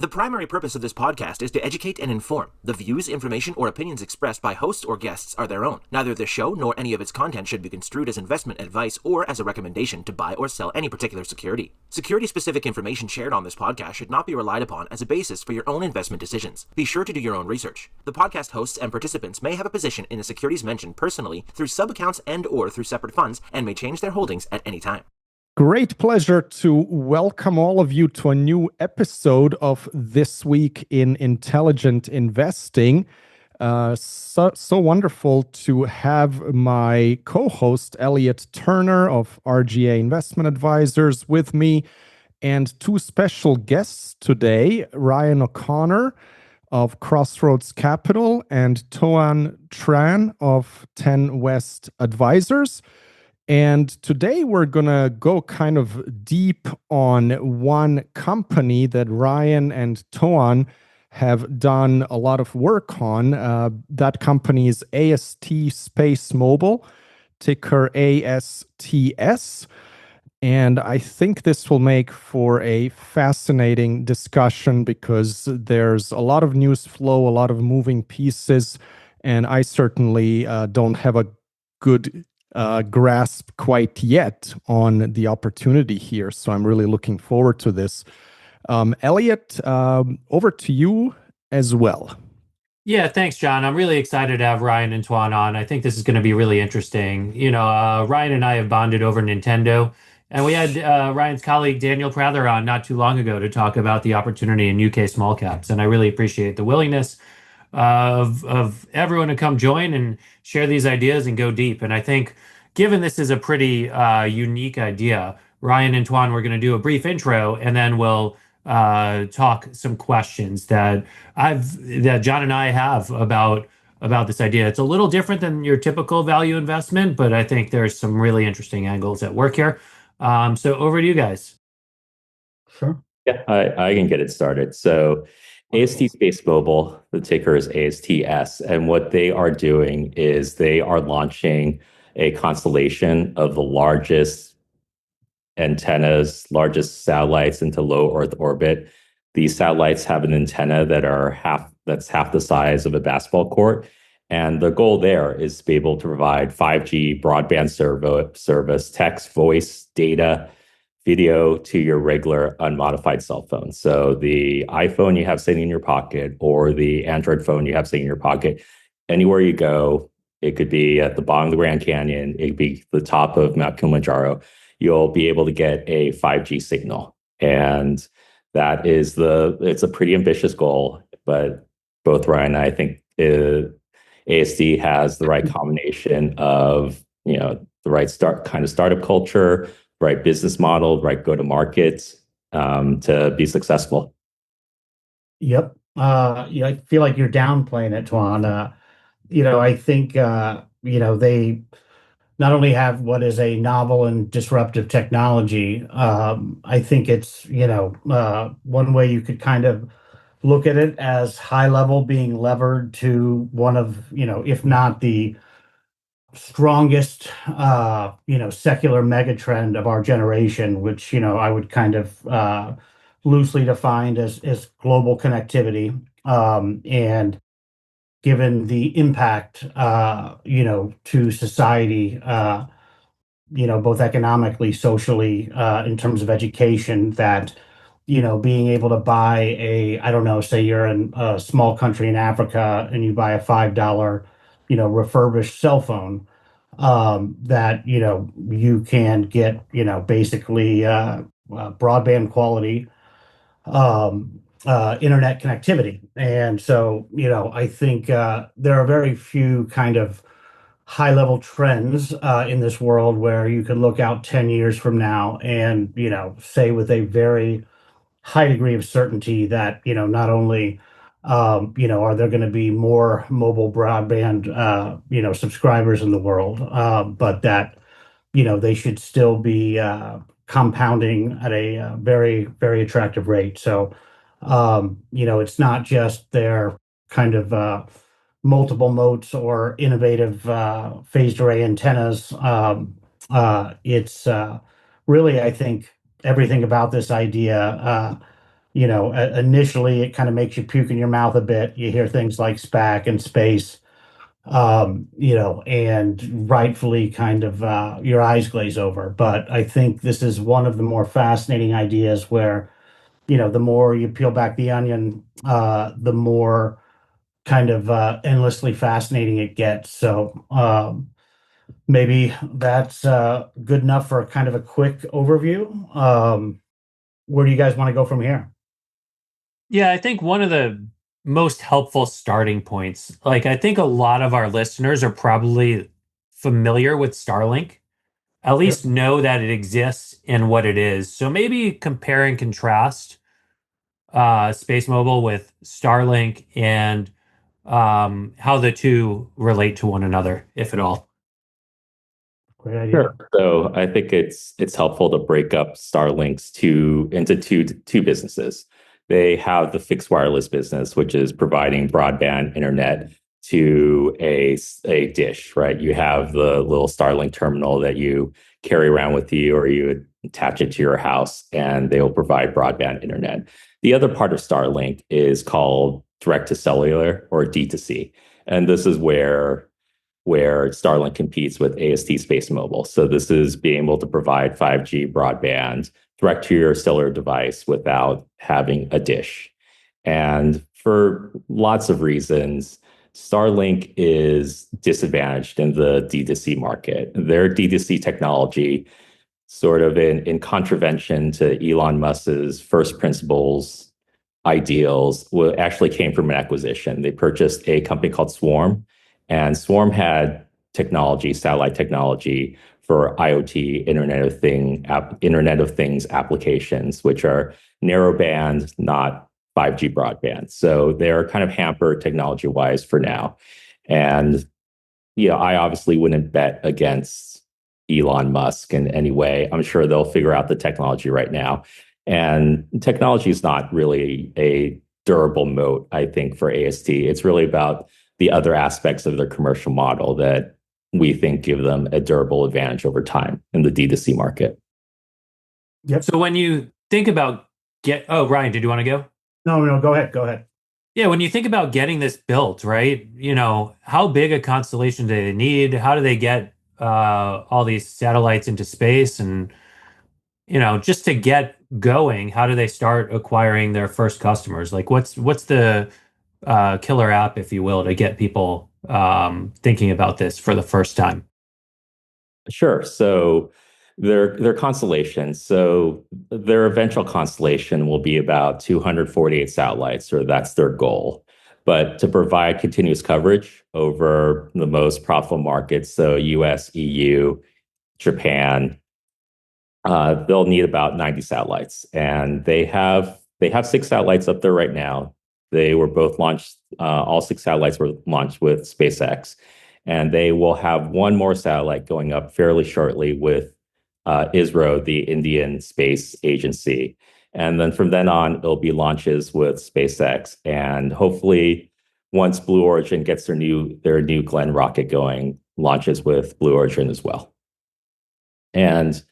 The primary purpose of this podcast is to educate and inform. The views, information, or opinions expressed by hosts or guests are their own. Neither the show nor any of its content should be construed as investment advice or as a recommendation to buy or sell any particular security. Security-specific information shared on this podcast should not be relied upon as a basis for your own investment decisions. Be sure to do your own research. The podcast hosts and participants may have a position in the securities mentioned personally through sub-accounts and/or through separate funds and may change their holdings at any time. Great pleasure to welcome all of you to a new episode of This Week in Intelligent Investing. So wonderful to have my co-host Elliot Turner of RGA Investment Advisors with me, and two special guests today, Ryan O'Connor of Crossroads Capital and Toan Tran of 10 West Advisors. And today we're going to go kind of deep on one company that Ryan and Toan have done a lot of work on. That company is AST SpaceMobile, ticker ASTS. And I think this will make for a fascinating discussion because there's a lot of news flow, a lot of moving pieces, and I certainly don't have a good grasp quite yet on the opportunity here. So I'm really looking forward to this. Elliot, over to you as well. Yeah, thanks, John. I'm really excited to have Ryan and Toan on. I think this is going to be really interesting. Ryan and I have bonded over Nintendo, and we had Ryan's colleague Daniel Prather on not too long ago to talk about the opportunity in UK small caps. And I really appreciate the willingness of everyone to come join and share these ideas and go deep. And I think, given this is a pretty unique idea, Ryan and Toan, we're going to do a brief intro, and then we'll talk some questions that John and I have about this idea. It's a little different than your typical value investment, but I think there's some really interesting angles at work here. So over to you guys. Sure. Yeah, I can get it started. So AST SpaceMobile, the ticker is ASTS, and what they are doing is they are launching a constellation of the largest antennas, largest satellites into low Earth orbit. These satellites have an antenna that's half the size of a basketball court, and the goal there is to be able to provide 5G broadband service, text, voice, data, video to your regular unmodified cell phone. So the iPhone you have sitting in your pocket or the Android phone you have sitting in your pocket, anywhere you go, it could be at the bottom of the Grand Canyon, it could be the top of Mount Kilimanjaro, you'll be able to get a 5G signal. And it's a pretty ambitious goal, but both Ryan and I think ASD has the right combination of, the right startup culture, right business model, right go-to-market to be successful. Yep. I feel like you're downplaying it, Toan. I think, they not only have what is a novel and disruptive technology, I think it's, one way you could kind of look at it as high level being levered to one of, if not the strongest secular megatrend of our generation, which I would kind of loosely defined as global connectivity, and given the impact to society, both economically, socially, in terms of education, that being able to buy say you're in a small country in Africa and you buy a $5 refurbished cell phone, that you can get basically broadband quality internet connectivity. And so I think there are very few kind of high level trends in this world where you could look out 10 years from now and say with a very high degree of certainty that not only are there going to be more mobile broadband, subscribers in the world, but that, they should still be compounding at a very, very attractive rate. So, it's not just their kind of multiple modes or innovative phased array antennas. It's really, I think, everything about this idea initially it kind of makes you puke in your mouth a bit. You hear things like SPAC and space, and rightfully kind of your eyes glaze over. But I think this is one of the more fascinating ideas where, the more you peel back the onion, the more kind of endlessly fascinating it gets. So maybe that's good enough for kind of a quick overview. Where do you guys want to go from here? Yeah, I think one of the most helpful starting points, like I think a lot of our listeners are probably familiar with Starlink, at Yep. least know that it exists and what it is. So maybe compare and contrast Space Mobile with Starlink and how the two relate to one another, if at all. Great idea. Sure. So I think it's helpful to break up Starlinks into two businesses. They have the fixed wireless business, which is providing broadband internet to a dish, right? You have the little Starlink terminal that you carry around with you, or you attach it to your house, and they will provide broadband internet. The other part of Starlink is called direct to cellular, or D2C, and this is where Starlink competes with AST SpaceMobile. So this is being able to provide 5G broadband direct to your cellular device without having a dish. And for lots of reasons, Starlink is disadvantaged in the D2C market. Their D2C technology, sort of in contravention to Elon Musk's first principles ideals, actually came from an acquisition. They purchased a company called Swarm, and Swarm had technology, satellite technology for IoT, Internet of Things applications, which are narrowband, not 5G broadband. So they're kind of hampered technology-wise for now. And I obviously wouldn't bet against Elon Musk in any way. I'm sure they'll figure out the technology right now. And technology is not really a durable moat, I think, for AST. It's really about the other aspects of their commercial model that we think give them a durable advantage over time in the D2C market. Yep. So when you think about Ryan, did you want to go? No, go ahead. Go ahead. Yeah, when you think about getting this built, right? How big a constellation do they need? How do they get all these satellites into space? And, just to get going, how do they start acquiring their first customers? Like what's the killer app, if you will, to get people thinking about this for the first time? Sure. So their constellation. So their eventual constellation will be about 248 satellites, or that's their goal. But to provide continuous coverage over the most profitable markets, so US, EU, Japan, they'll need about 90 satellites, and they have 6 satellites up there right now. They were both launched. All 6 satellites were launched with SpaceX, and they will have one more satellite going up fairly shortly with ISRO, the Indian Space Agency, and then from then on, it'll be launches with SpaceX, and hopefully, once Blue Origin gets their new Glenn rocket going, launches with Blue Origin as well. And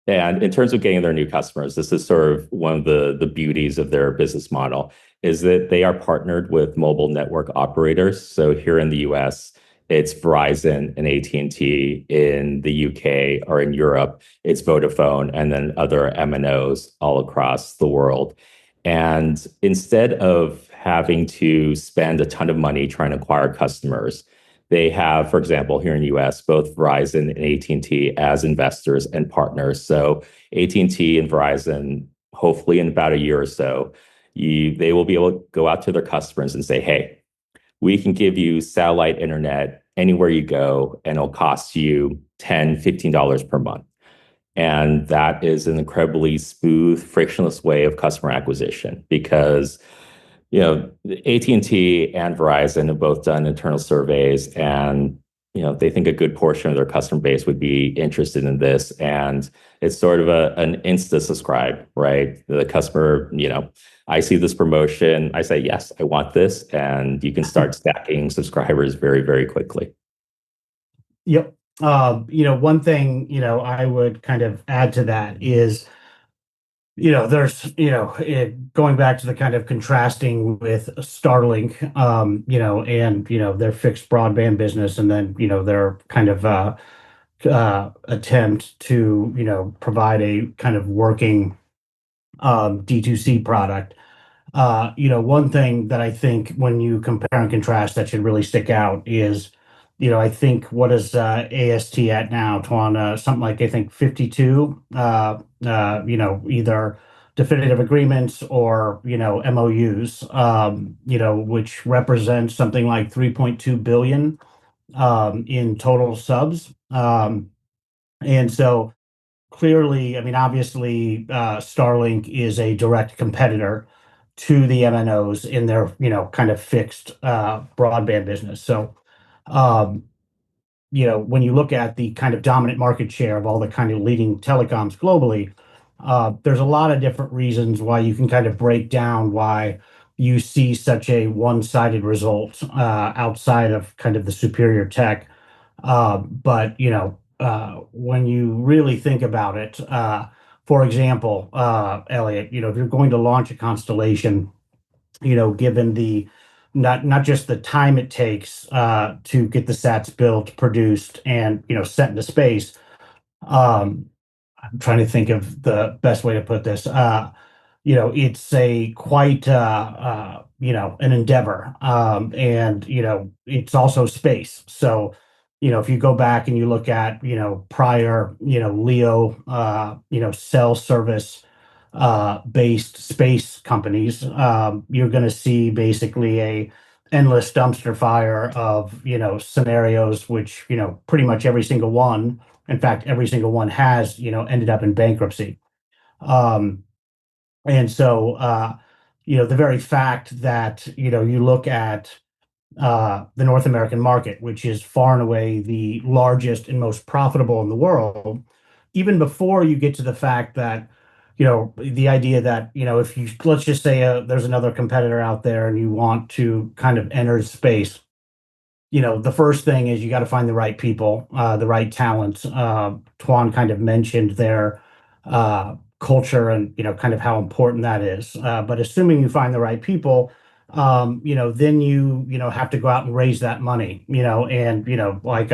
in terms of getting their new customers, this is sort of one of the beauties of their business model, is that they are partnered with mobile network operators. So here in the US, it's Verizon and AT&T. In the UK or in Europe, it's Vodafone, and then other MNOs all across the world. And instead of having to spend a ton of money trying to acquire customers, they have, for example, here in the US, both Verizon and AT&T as investors and partners. So AT&T and Verizon, hopefully in about a year or so, they will be able to go out to their customers and say, hey, we can give you satellite internet anywhere you go, and it'll cost you $10, $15 per month. And that is an incredibly smooth, frictionless way of customer acquisition, because AT&T and Verizon have both done internal surveys, and they think a good portion of their customer base would be interested in this. And it's sort of an insta subscribe, right? The customer, I see this promotion, I say, yes, I want this. And you can start stacking subscribers very, very quickly. Yep. One thing, I would kind of add to that is, there's, going back to the kind of contrasting with Starlink, and, their fixed broadband business, and then, their kind of attempt to, provide a kind of working D2C product. One thing that I think when you compare and contrast that should really stick out is, I think what is AST at now, Tuan? Something like, I think 52, either definitive agreements or, MOUs, which represents something like 3.2 billion in total subs. And so clearly, I mean, obviously, Starlink is a direct competitor to the MNOs in their, kind of fixed broadband business. So, um, when you look at the kind of dominant market share of all the kind of leading telecoms globally, there's a lot of different reasons why you can kind of break down why you see such a one-sided result outside of kind of the superior tech. But when you really think about it, for example, Elliot, if you're going to launch a constellation, given the not just the time it takes to get the sats built, produced, and sent into space. I'm trying to think of the best way to put this. It's a quite an endeavor, and it's also space. So if you go back and you look at prior LEO cell service based space companies, you're going to see basically a endless dumpster fire of scenarios, which pretty much every single one, in fact every single one has ended up in bankruptcy. um, and so the very fact that you look at the North American market, which is far and away the largest and most profitable in the world, even before you get to the fact that, the idea that, if you, let's just say there's another competitor out there and you want to kind of enter space, the first thing is you got to find the right people, the right talents. Tuan kind of mentioned their culture and, kind of how important that is. But assuming you find the right people, then you have to go out and raise that money, and, like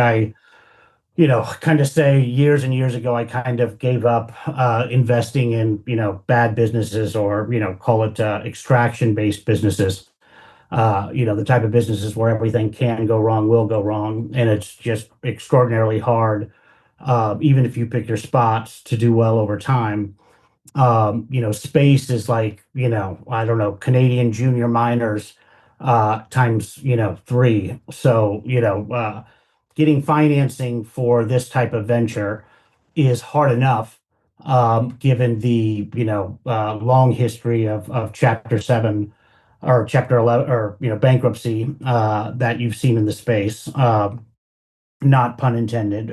kind of say years and years ago, I kind of gave up investing in, bad businesses, or, call it extraction-based businesses. The type of businesses where everything can go wrong, will go wrong, and it's just extraordinarily hard, even if you pick your spots, to do well over time. Space is like, I don't know, Canadian junior miners times, three. So, getting financing for this type of venture is hard enough, given the long history of Chapter 7 or Chapter 11, or bankruptcy that you've seen in the space. Not pun intended.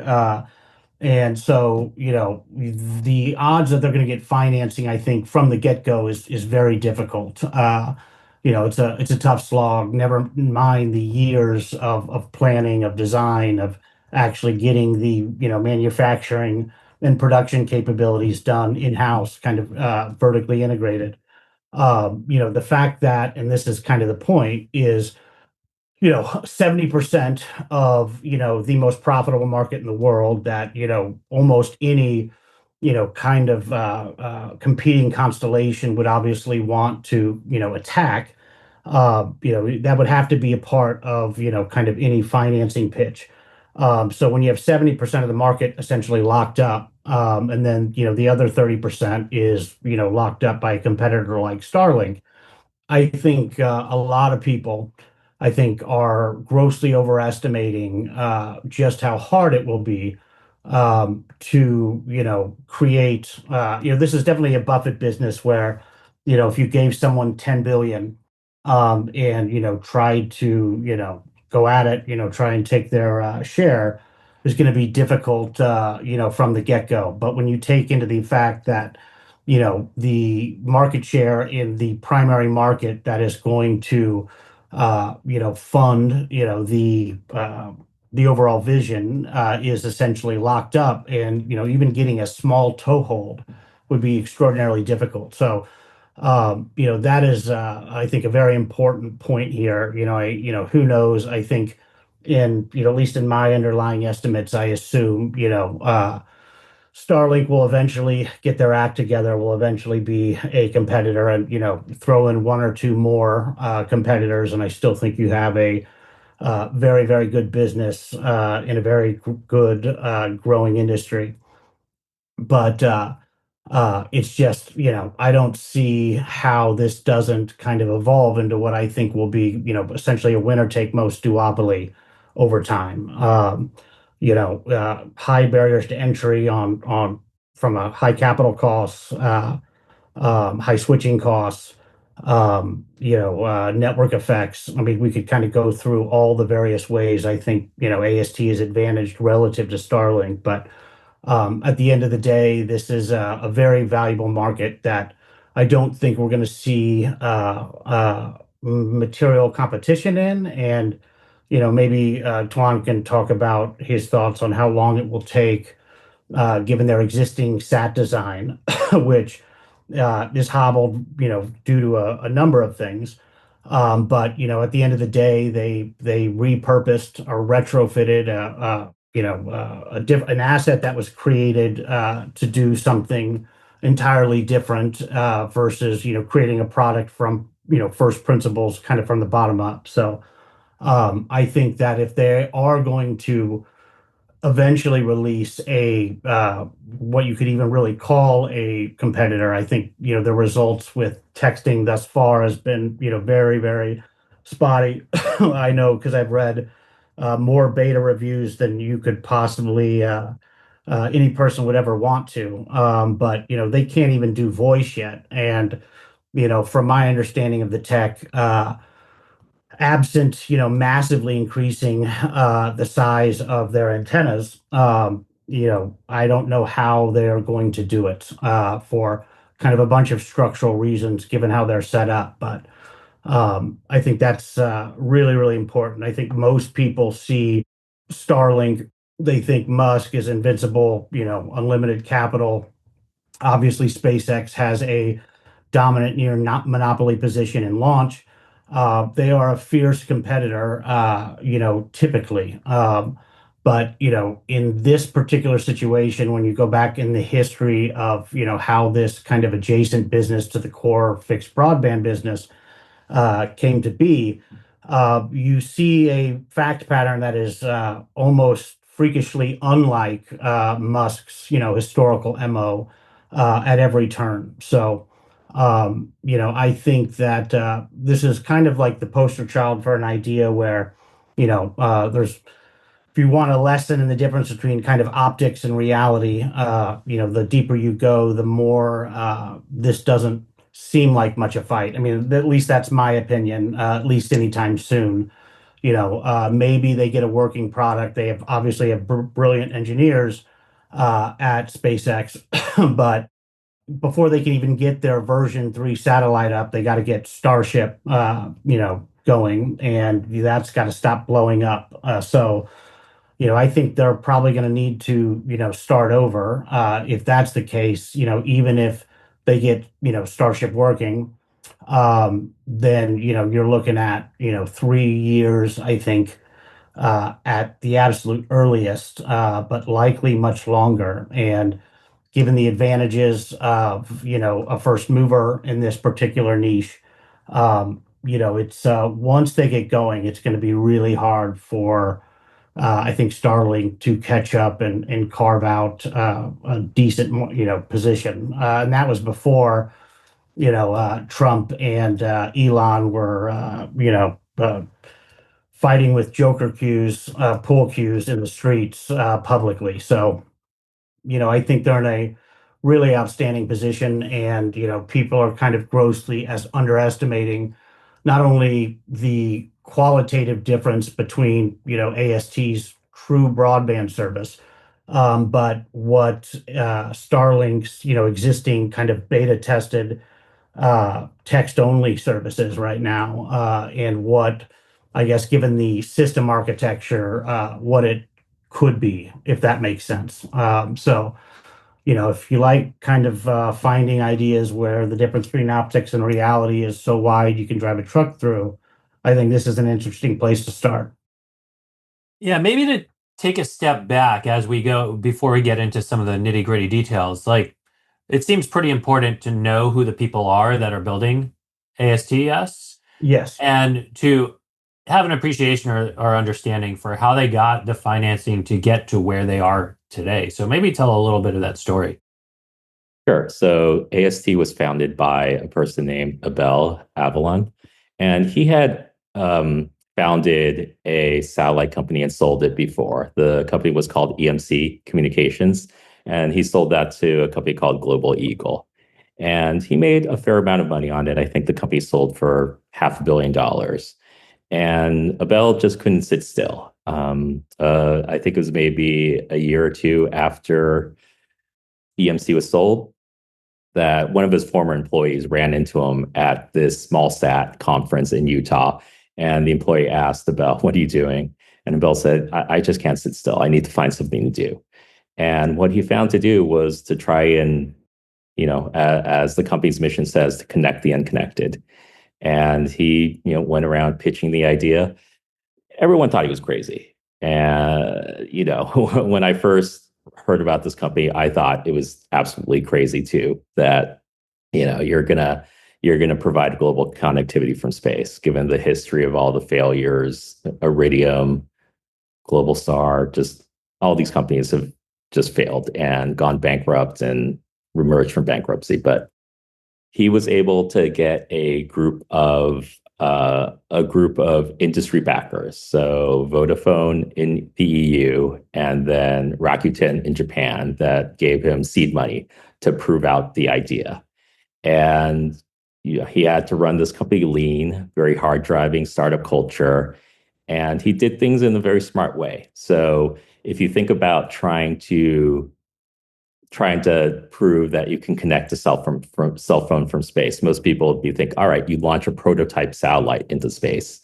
And so, the odds that they're going to get financing, I think, from the get-go is very difficult. It's a tough slog. Never mind the years of planning, of design, of actually getting the manufacturing and production capabilities done in-house, kind of vertically integrated. The fact that, and this is kind of the point, is 70% of the most profitable market in the world, that almost any kind of competing constellation would obviously want to attack. That would have to be a part of kind of any financing pitch. So when you have 70% of the market essentially locked up, and then the other 30% is locked up by a competitor like Starlink, I think a lot of people, I think, are grossly overestimating just how hard it will be to, create. This is definitely a Buffett business where, if you gave someone 10 billion and tried to, go at it, try and take their share, is going to be difficult, from the get-go. But when you take into the fact that the market share in the primary market that is going to fund the overall vision is essentially locked up, and even getting a small toehold would be extraordinarily difficult. So, that is, I think, a very important point here. Who knows? I think at least in my underlying estimates, I assume, Starlink will eventually get their act together, will eventually be a competitor, and throw in one or two more competitors, and I still think you have a very, very good business in a very good growing industry. But it's just, I don't see how this doesn't kind of evolve into what I think will be, essentially a winner take most duopoly over time. High barriers to entry on from a high capital costs, high switching costs, network effects. I mean, we could kind of go through all the various ways I think, AST is advantaged relative to Starlink, but at the end of the day, this is a very valuable market that I don't think we're going to see material competition in. And, maybe Tuan can talk about his thoughts on how long it will take, given their existing SAT design, which is hobbled, due to a number of things. But at the end of the day, they repurposed or retrofitted an asset that was created to do something entirely different versus creating a product from first principles, kind of from the bottom up. So I think that if they are going to eventually release a what you could even really call a competitor, I think the results with texting thus far has been very, very spotty. I know because I've read more beta reviews than you could possibly any person would ever want to. But they can't even do voice yet, and from my understanding of the tech, absent massively increasing the size of their antennas, I don't know how they're going to do it for kind of a bunch of structural reasons given how they're set up. But I think that's really, really important. I think most people see Starlink, they think Musk is invincible, unlimited capital. Obviously, SpaceX has a dominant near not monopoly position in launch. They are a fierce competitor, typically. But in this particular situation, when you go back in the history of how this kind of adjacent business to the core fixed broadband business came to be, you see a fact pattern that is almost freakishly unlike Musk's historical MO at every turn. So I think that this is kind of like the poster child for an idea where there's, if you want a lesson in the difference between kind of optics and reality, the deeper you go, the more this doesn't seem like much a fight. I mean, at least that's my opinion, at least anytime soon. Maybe they get a working product. They have obviously have brilliant engineers at SpaceX, but before they can even get their version 3 satellite up, they got to get Starship, going, and that's got to stop blowing up. So I think they're probably going to need to, start over. If that's the case, even if they get, Starship working, then, you're looking at, 3 years, I think, at the absolute earliest, but likely much longer. And given the advantages of, a first mover in this particular niche, it's once they get going, it's going to be really hard for I think Starlink to catch up and carve out a decent, position. And that was before, Trump and Elon were, fighting with Joker cues, pool cues in the streets publicly. So, I think they're in a really outstanding position, and people are kind of grossly as underestimating not only the qualitative difference between AST's true broadband service, but what Starlink's existing kind of beta tested text only services right now, and what I guess given the system architecture, what it could be, if that makes sense. So if you like kind of finding ideas where the difference between optics and reality is so wide you can drive a truck through, I think this is an interesting place to start. Yeah, maybe to take a step back as we go before we get into some of the nitty-gritty details. Like, it seems pretty important to know who the people are that are building ASTS Yes. and to have an appreciation or understanding for how they got the financing to get to where they are today. So maybe tell a little bit of that story. Sure. So AST was founded by a person named Abel Avalon, and he had founded a satellite company and sold it before. The company was called EMC Communications, and he sold that to a company called Global Eagle. And he made a fair amount of money on it. I think the company sold for $500 million. And Abel just couldn't sit still. I think it was maybe a year or two after EMC was sold that one of his former employees ran into him at this small sat conference in Utah. And the employee asked Abel, "What are you doing?" And Abel said, I just can't sit still. I need to find something to do. And what he found to do was to try and, as the company's mission says, to connect the unconnected. And he, went around pitching the idea. Everyone thought he was crazy. And, when I first heard about this company, I thought it was absolutely crazy too, that, you're gonna provide global connectivity from space, given the history of all the failures, Iridium, Global Star, just all these companies have just failed and gone bankrupt and emerged from bankruptcy. But he was able to get a group of industry backers. So Vodafone in the EU and then Rakuten in Japan that gave him seed money to prove out the idea. And he had to run this company lean, very hard driving startup culture. And he did things in a very smart way. So if you think about trying to prove that you can connect a cell phone from space, most people you think, all right, you launch a prototype satellite into space.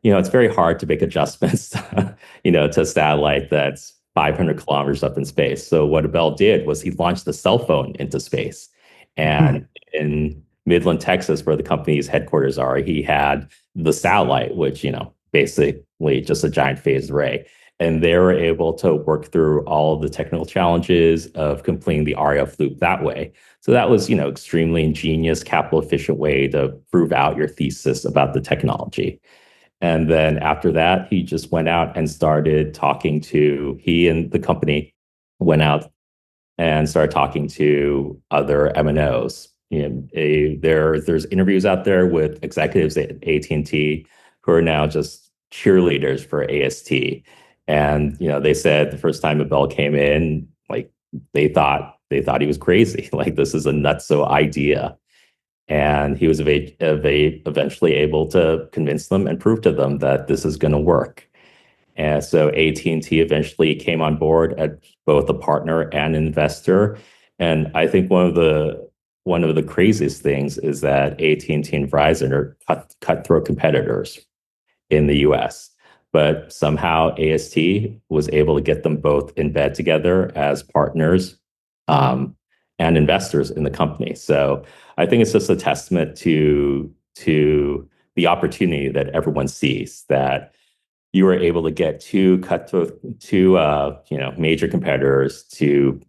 It's very hard to make adjustments, to a satellite that's 500 kilometers up in space. So what Abel did was he launched the cell phone into space. And in Midland, Texas, where the company's headquarters are, he had the satellite, which, basically just a giant phased array. And they were able to work through all of the technical challenges of completing the RF loop that way. So that was, extremely ingenious, capital efficient way to prove out your thesis about the technology. And then after that, he just went out and started talking to, he and the company went out and started talking to other MNOs. There's interviews out there with executives at AT&T who are now just cheerleaders for AST. And they said the first time Abel came in, like they thought he was crazy. Like, this is a nutso idea. And he was eventually able to convince them and prove to them that this is going to work. And so AT&T eventually came on board as both a partner and investor. And I think one of the craziest things is that AT&T and Verizon are cutthroat competitors in the US. But somehow AST was able to get them both in bed together as partners and investors in the company. So I think it's just a testament to the opportunity that everyone sees, that you were able to get two major competitors to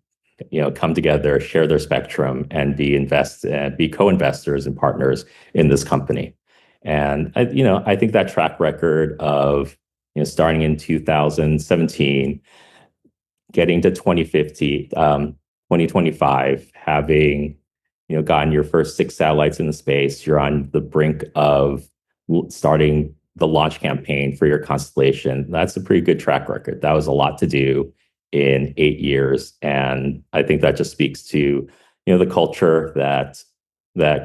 come together, share their spectrum, and be co-investors and partners in this company. And I think that track record of starting in 2017, getting to 2025, having gotten your first 6 satellites into space, you're on the brink of starting the launch campaign for your constellation. That's a pretty good track record. That was a lot to do in 8 years, and I think that just speaks to the culture that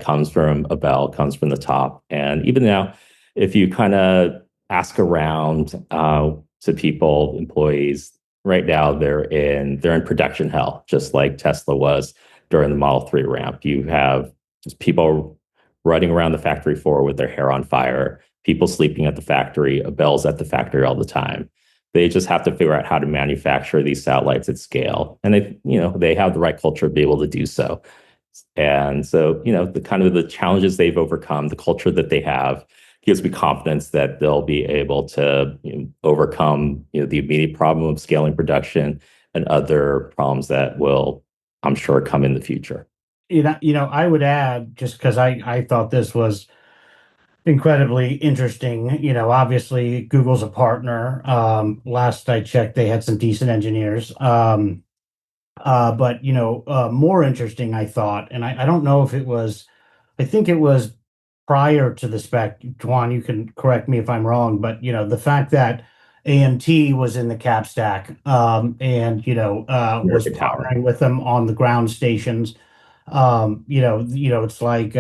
comes from Abel, comes from the top. And even now, if you kind of ask around to people, employees, right now they're in production hell, just like Tesla was during the Model 3 ramp. You have just people running around the factory floor with their hair on fire, people sleeping at the factory, Abel's at the factory all the time. They just have to figure out how to manufacture these satellites at scale, and they have the right culture to be able to do so. And so, the kind of the challenges they've overcome, the culture that they have, gives me confidence that they'll be able to overcome the immediate problem of scaling production and other problems that will, I'm sure, come in the future. I would add, just because I thought this was incredibly interesting. Obviously Google's a partner. Last I checked, they had some decent engineers. But more interesting, I thought, and I don't know if it was, I think it was prior to the spec. Toan, you can correct me if I'm wrong, but the fact that AMT was in the cap stack, and was American Tower. partnering with them on the ground stations. It's like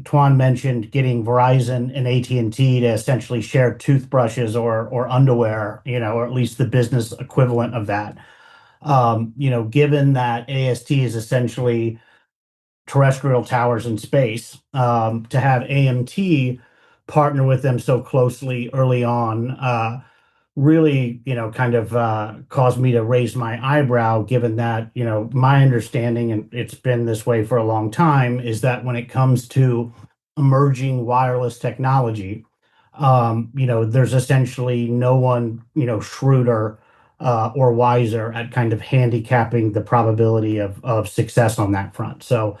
Toan mentioned getting Verizon and AT&T to essentially share toothbrushes or underwear, or at least the business equivalent of that. Given that AST is essentially terrestrial towers in space, to have AMT partner with them so closely early on, really, kind of caused me to raise my eyebrow, given that, my understanding, and it's been this way for a long time, is that when it comes to emerging wireless technology, there's essentially no one, shrewder or wiser at kind of handicapping the probability of success on that front. So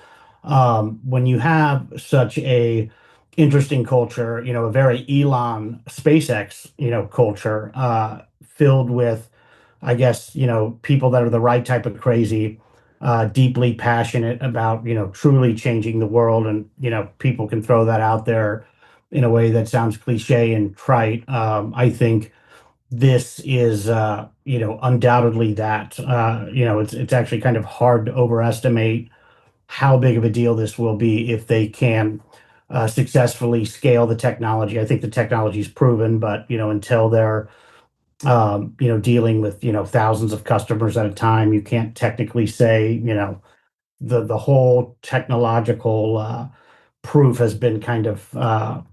when you have such a interesting culture, a very Elon SpaceX, culture, filled with, I guess, people that are the right type of crazy, deeply passionate about, truly changing the world. And, people can throw that out there in a way that sounds cliche and trite. I think this is, undoubtedly that. It's actually kind of hard to overestimate how big of a deal this will be if they can successfully scale the technology. I think the technology is proven, but until they're dealing with thousands of customers at a time, you can't technically say the whole technological proof has been kind of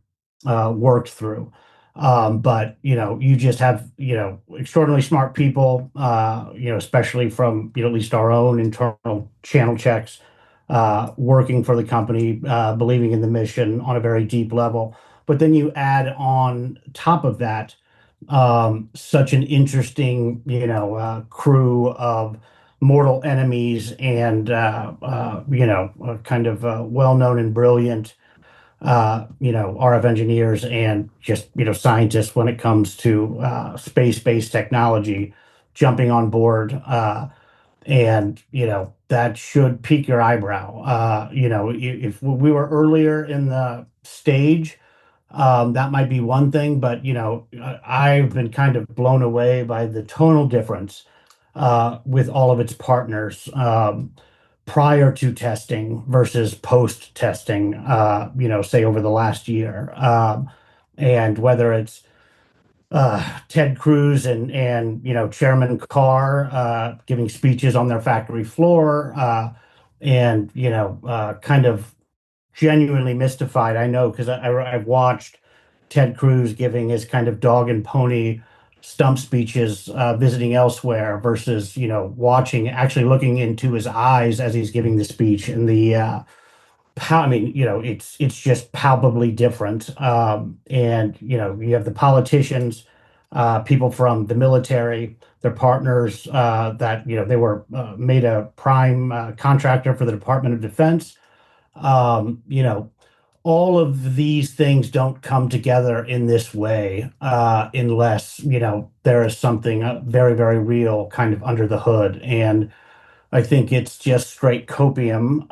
worked through. But you just have extraordinarily smart people, especially from at least our own internal channel checks, working for the company, believing in the mission on a very deep level. But then you add on top of that such an interesting crew of mortal enemies and kind of well-known and brilliant RF engineers and just scientists when it comes to space-based technology jumping on board, and that should pique your eyebrow. If we were earlier in the stage, that might be one thing, but I've been kind of blown away by the tonal difference with all of its partners, prior to testing versus post testing, say over the last year. And whether it's Ted Cruz and Chairman Carr giving speeches on their factory floor, and kind of genuinely mystified. I know because I've watched Ted Cruz giving his kind of dog and pony stump speeches, visiting elsewhere versus watching, actually looking into his eyes as he's giving the speech, and it's just palpably different. And you have the politicians, people from the military, their partners, that they were made a prime contractor for the Department of Defense. All of these things don't come together in this way, unless there is something very, very real kind of under the hood. And I think it's just straight copium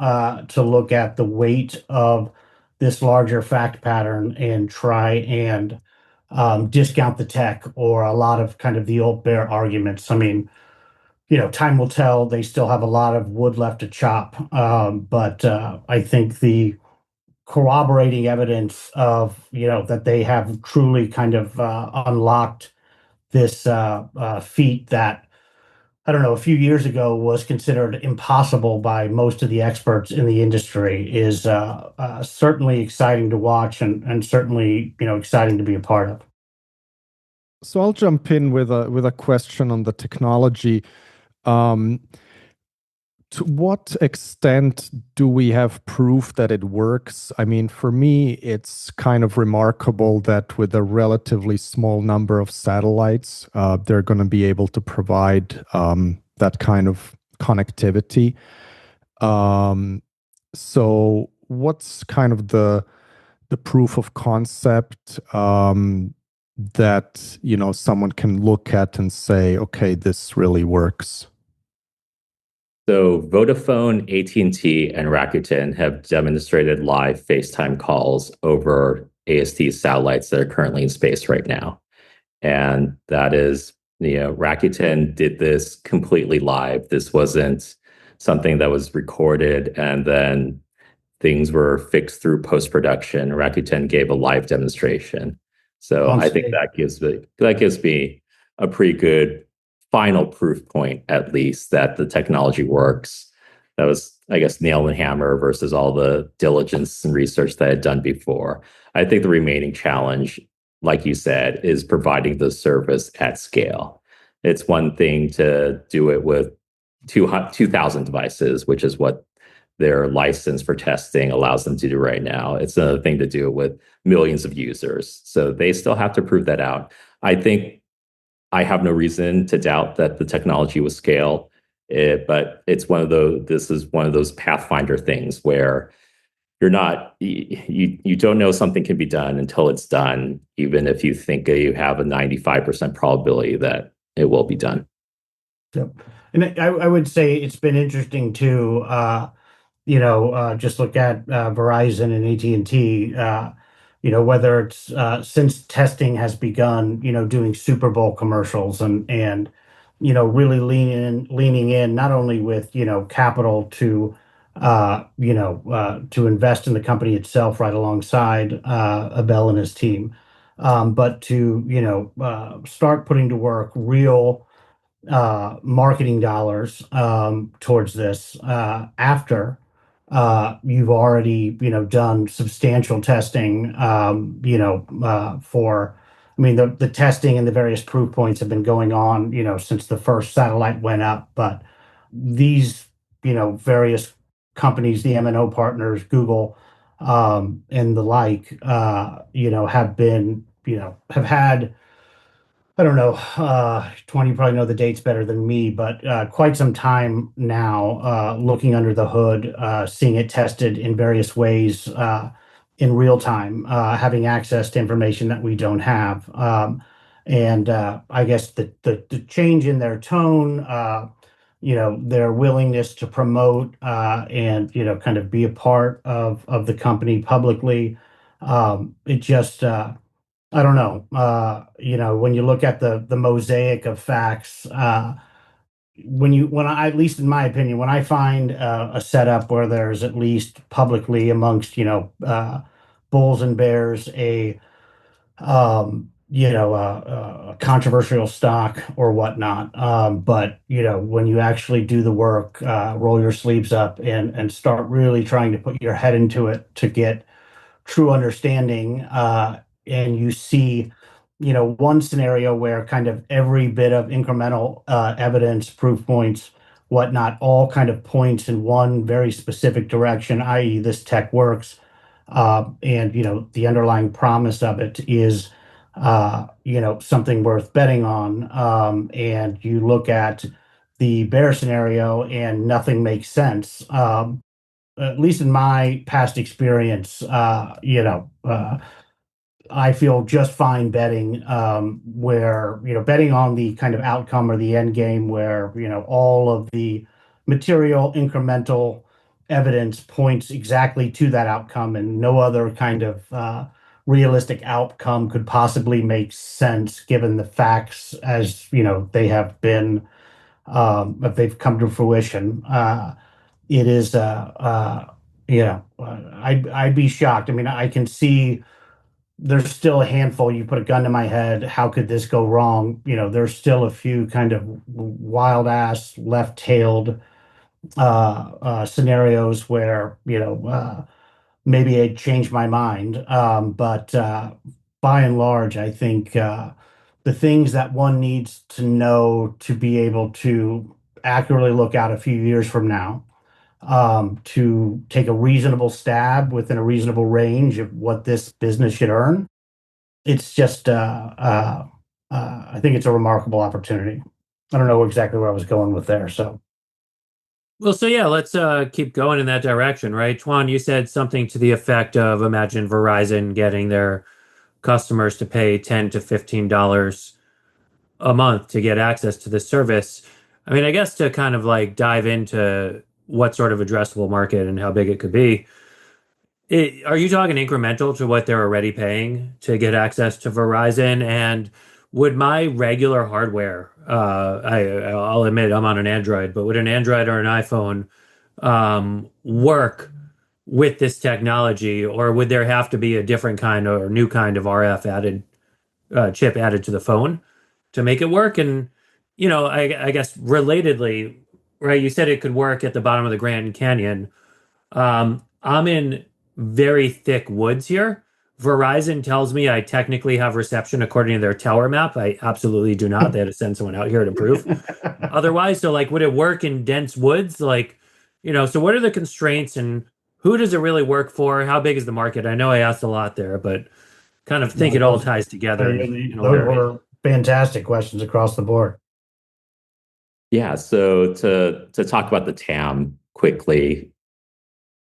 to look at the weight of this larger fact pattern and try and discount the tech, or a lot of kind of the old bear arguments. I mean, time will tell. They still have a lot of wood left to chop. But I think the corroborating evidence of, that they have truly kind of unlocked this feat that, I don't know, a few years ago was considered impossible by most of the experts in the industry, is certainly exciting to watch, and certainly, exciting to be a part of. So I'll jump in with a question on the technology. Um, to what extent do we have proof that it works? I mean, for me, it's kind of remarkable that with a relatively small number of satellites, they're going to be able to provide that kind of connectivity. So what's kind of the proof of concept that someone can look at and say, okay, this really works? So Vodafone, AT&T, and Rakuten have demonstrated live FaceTime calls over AST satellites that are currently in space right now. And that is, Rakuten did this completely live. This wasn't something that was recorded and then things were fixed through post-production. Rakuten gave a live demonstration. So On I think stage. that gives me a pretty good final proof point, at least, that the technology works. That was, I guess, nail and hammer versus all the diligence and research that I had done before. I think the remaining challenge, like you said, is providing the service at scale. It's one thing to do it with 2,000 devices, which is what their license for testing allows them to do right now. It's another thing to do it with millions of users. So they still have to prove that out. I think I have no reason to doubt that the technology will scale, but this is one of those pathfinder things where you don't know something can be done until it's done, even if you think you have a 95% probability that it will be done. Yep. And I would say it's been interesting too. Just look at Verizon and AT&T. Whether it's since testing has begun, doing Super Bowl commercials and really leaning in not only with capital to invest in the company itself right alongside Abel and his team, but to start putting to work real marketing dollars towards this after you've already done substantial testing for. I mean, the testing and the various proof points have been going on since the first satellite went up, but these various companies, the MNO partners, Google, and the like, have been have had, I don't know, Twan, you probably know the dates better than me, but quite some time now looking under the hood, seeing it tested in various ways in real time, having access to information that we don't have. And I guess the change in their tone, their willingness to promote and, kind of be a part of the company publicly, it just, I don't know. When you look at the mosaic of facts, at least in my opinion, when I find a setup where there's at least publicly amongst bulls and bears a controversial stock or whatnot, but when you actually do the work, roll your sleeves up and start really trying to put your head into it to get true understanding, and you see one scenario where kind of every bit of incremental evidence, proof points, whatnot, all kind of points in one very specific direction, i.e. this tech works, and the underlying promise of it is something worth betting on, and you look at the bear scenario and nothing makes sense. At least in my past experience, I feel just fine betting, where, betting on the kind of outcome or the end game where, all of the material incremental evidence points exactly to that outcome and no other kind of realistic outcome could possibly make sense given the facts as, they have been, if they've come to fruition. It is, I'd be shocked. I mean, I can see there's still a handful. You put a gun to my head, how could this go wrong? There's still a few kind of wild ass left-tailed scenarios where maybe I'd change my mind. But by and large, I think the things that one needs to know to be able to accurately look out a few years from now, to take a reasonable stab within a reasonable range of what this business should earn. It's just, I think it's a remarkable opportunity. I don't know exactly where I was going with there. So, Well, so yeah, let's keep going in that direction, right? Tuan, you said something to the effect of imagine Verizon getting their customers to pay $10 to $15 a month to get access to this service. I mean, I guess to kind of like dive into what sort of addressable market and how big it could be, are you talking incremental to what they're already paying to get access to Verizon? And would my regular hardware, I'll admit I'm on an Android, but would an Android or an iPhone work with this technology, or would there have to be a different kind or new kind of RF added chip added to the phone to make it work? And I guess relatedly, right? You said it could work at the bottom of the Grand Canyon. I'm in very thick woods here. Verizon tells me I technically have reception according to their tower map. I absolutely do not. They had to send someone out here to prove otherwise. So, like, would it work in dense woods? Like, so what are the constraints and who does it really work for? How big is the market? I know I asked a lot there, but kind of think it all ties together in those order. were fantastic questions across the board. Yeah, so to talk about the TAM quickly.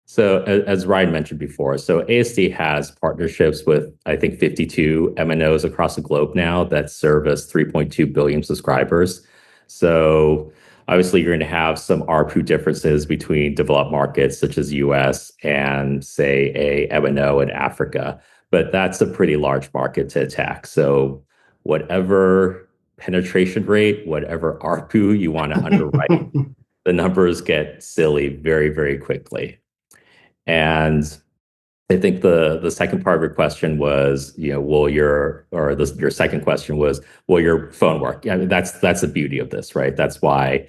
So as Ryan mentioned before, so AST has partnerships with, I think, 52 MNOs across the globe now that service 3.2 billion subscribers. So obviously you're going to have some ARPU differences between developed markets such as US and say a MNO in Africa, but that's a pretty large market to attack. So whatever penetration rate, whatever ARPU you want to underwrite, the numbers get silly very, very quickly. And I think the second part of your question was, your second question was, will your phone work? I mean, that's the beauty of this, right? That's why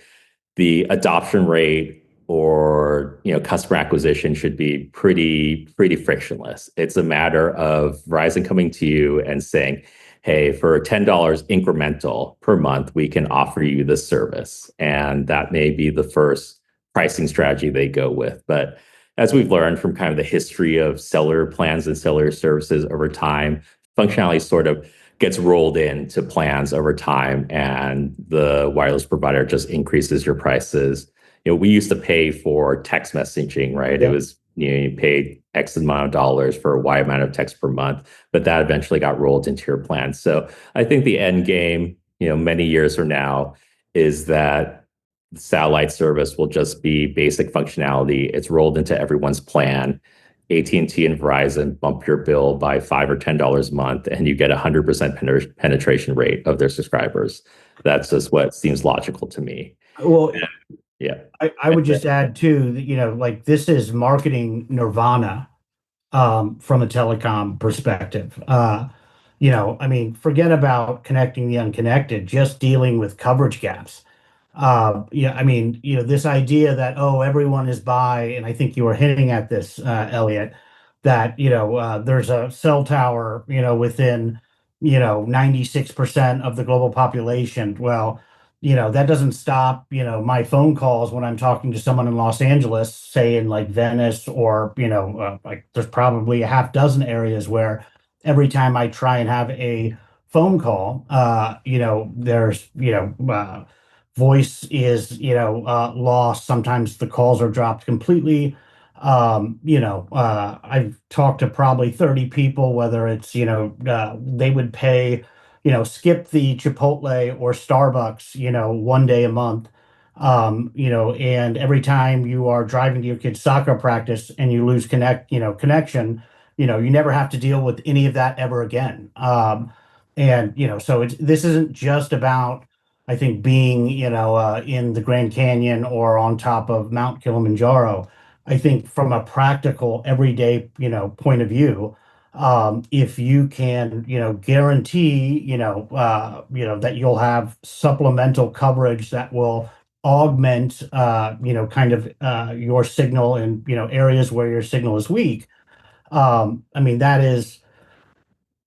the adoption rate or customer acquisition should be pretty frictionless. It's a matter of Verizon coming to you and saying, hey, for $10 incremental per month, we can offer you this service. And that may be the first pricing strategy they go with. But as we've learned from kind of the history of cellular plans and cellular services over time, functionality sort of gets rolled into plans over time, and the wireless provider just increases your prices. We used to pay for text messaging, right? Yeah. It was, you paid X amount of dollars for a Y amount of text per month, but that eventually got rolled into your plan. So I think the end game, many years from now, is that satellite service will just be basic functionality. It's rolled into everyone's plan. AT&T and Verizon bump your bill by $5 or $10 a month, and you get 100% penetration rate of their subscribers. That's just what seems logical to me. Well, yeah, I would just add too that, like, this is marketing nirvana from a telecom perspective. I mean, forget about connecting the unconnected, just dealing with coverage gaps. Yeah, I mean, this idea that, oh, everyone is by, and I think you were hinting at this, Elliot, that, there's a cell tower, within, 96% of the global population. Well, that doesn't stop, my phone calls when I'm talking to someone in Los Angeles, say in like Venice, or, like there's probably a half dozen areas where every time I try and have a phone call, there's, voice is lost. Sometimes the calls are dropped completely. I've talked to probably 30 people, whether it's they would pay, skip the Chipotle or Starbucks, one day a month. And every time you are driving to your kid's soccer practice and you lose connection, you never have to deal with any of that ever again. And so this isn't just about, I think, being, in the Grand Canyon or on top of Mount Kilimanjaro. I think from a practical, everyday, point of view, if you can, guarantee, that you'll have supplemental coverage that will augment, kind of your signal in, areas where your signal is weak. I mean, that is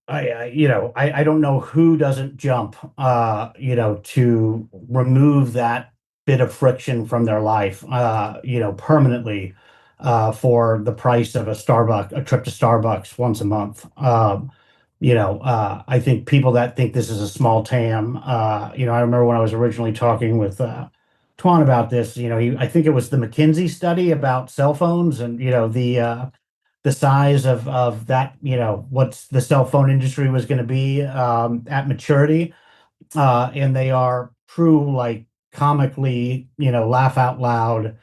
I don't know who doesn't jump, to remove that bit of friction from their life, permanently, for the price of a trip to Starbucks once a month. I think people that think this is a small TAM, I remember when I was originally talking with Toan about this, I think it was the McKinsey study about cell phones and, the size of that, what's the cell phone industry was going to be at maturity. And they are true, like comically, laugh out loud,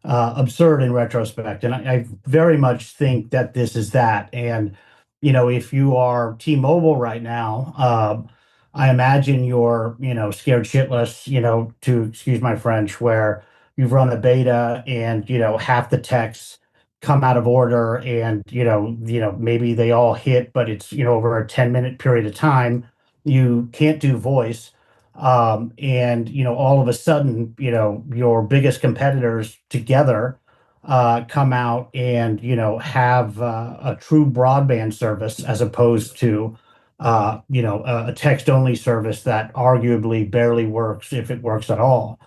absurd in retrospect. And I very much think that this is that. And, if you are T-Mobile right now, I imagine you're, scared shitless, to excuse my French, where you've run a beta and, half the texts come out of order and, maybe they all hit, but it's, over a 10-minute period of time, you can't do voice. And all of a sudden, your biggest competitors together come out and have a true broadband service as opposed to a text-only service that arguably barely works if it works at all.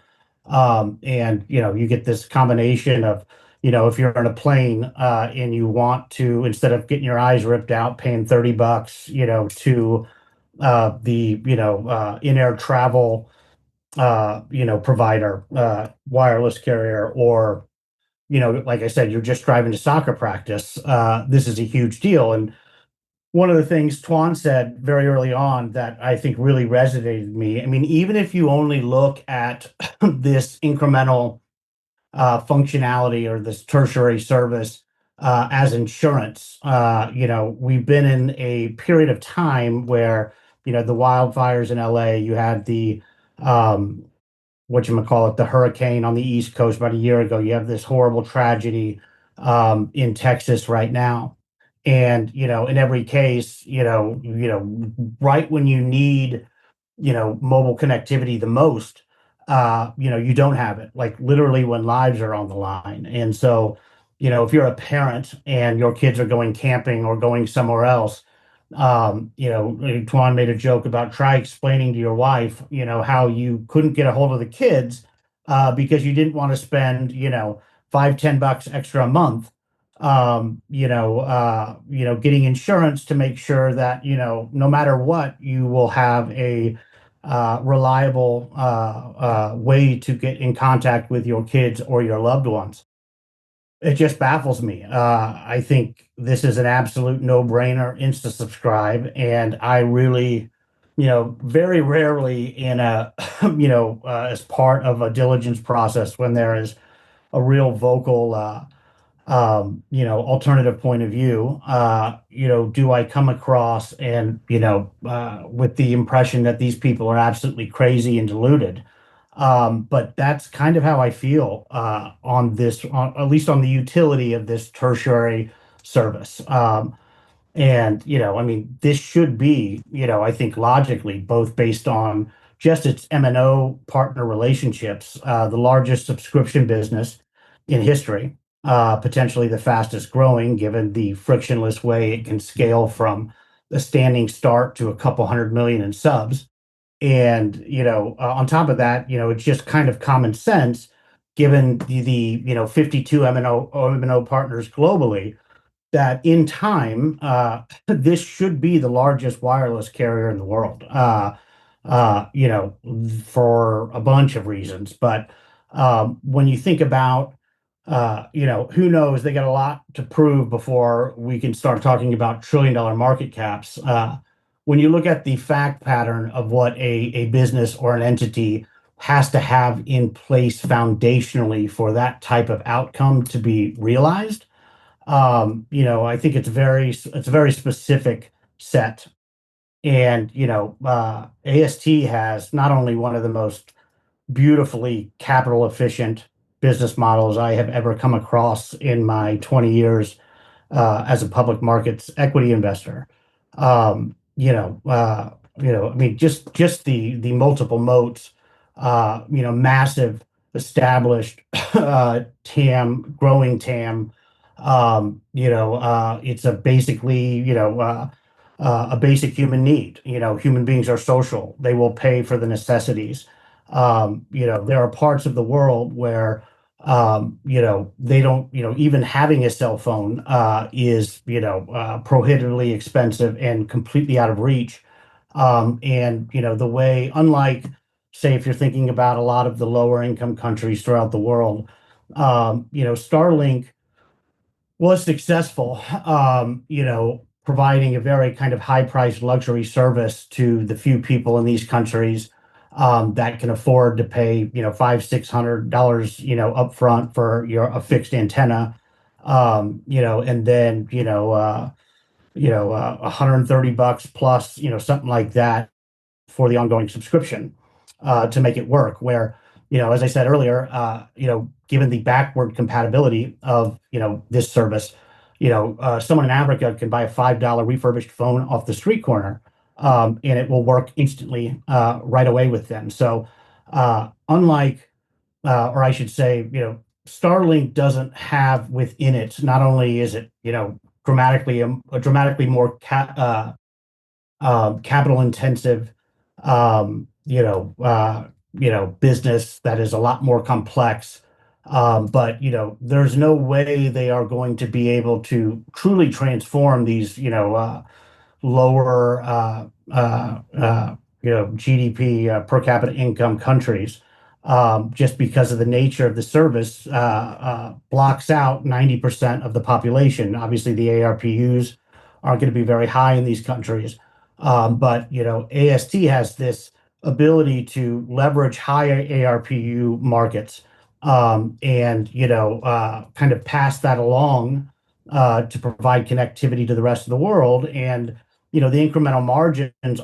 And you get this combination of if you're on a plane and you want to, instead of getting your eyes ripped out, paying $30, to the in-air travel provider, wireless carrier, or like I said, you're just driving to soccer practice. This is a huge deal. And one of the things Tuan said very early on that I think really resonated with me. I mean, even if you only look at this incremental functionality or this tertiary service as insurance. We've been in a period of time where, the wildfires in LA, you had the the hurricane on the East Coast about a year ago. You have this horrible tragedy in Texas right now. And, in every case, right when you need, mobile connectivity the most, you don't have it, like literally when lives are on the line. And so, if you're a parent and your kids are going camping or going somewhere else, Tuan made a joke about try explaining to your wife, how you couldn't get a hold of the kids because you didn't want to spend, $5-10 extra a month, getting insurance to make sure that, no matter what, you will have a reliable way to get in contact with your kids or your loved ones. It just baffles me. I think this is an absolute no-brainer, insta subscribe, and I really, very rarely in a, as part of a diligence process when there is a real vocal, alternative point of view, do I come across and, with the impression that these people are absolutely crazy and deluded. But that's kind of how I feel on this, at least on the utility of this tertiary service. And, I mean, this should be, I think logically, both based on just its M&O partner relationships, the largest subscription business in history, potentially the fastest growing, given the frictionless way it can scale from a standing start to a couple 100 million in subs. And, on top of that, it's just kind of common sense, given the 52 M&O partners globally, that in time, this should be the largest wireless carrier in the world, for a bunch of reasons. But when you think about, who knows, they got a lot to prove before we can start talking about trillion-dollar market caps. When you look at the fact pattern of what a business or an entity has to have in place foundationally for that type of outcome to be realized, I think it's a very specific set. And, AST has not only one of the most beautifully capital efficient business models I have ever come across in my 20 years as a public markets equity investor. I mean, just the multiple moats, massive established TAM, growing TAM. It's a basically, a basic human need. Human beings are social. They will pay for the necessities. There are parts of the world where, they don't, even having a cell phone is, prohibitively expensive and completely out of reach. The way, unlike, say, if you're thinking about a lot of the lower income countries throughout the world, Starlink was successful, providing a very kind of high-priced luxury service to the few people in these countries that can afford to pay, $500-$600, upfront for a fixed antenna, and then, $130 plus, something like that for the ongoing subscription to make it work. Where, as I said earlier, given the backward compatibility of, this service, someone in Africa can buy a $5 refurbished phone off the street corner, and it will work instantly right away with them. So, unlike, or I should say, Starlink doesn't have within it. Not only is it, dramatically more capital intensive, business that is a lot more complex. But there's no way they are going to be able to truly transform these, lower, GDP per capita income countries, just because of the nature of the service, blocks out 90% of the population. Obviously, the ARPUs aren't going to be very high in these countries. But AST has this ability to leverage higher ARPU markets, and kind of pass that along to provide connectivity to the rest of the world. And the incremental margins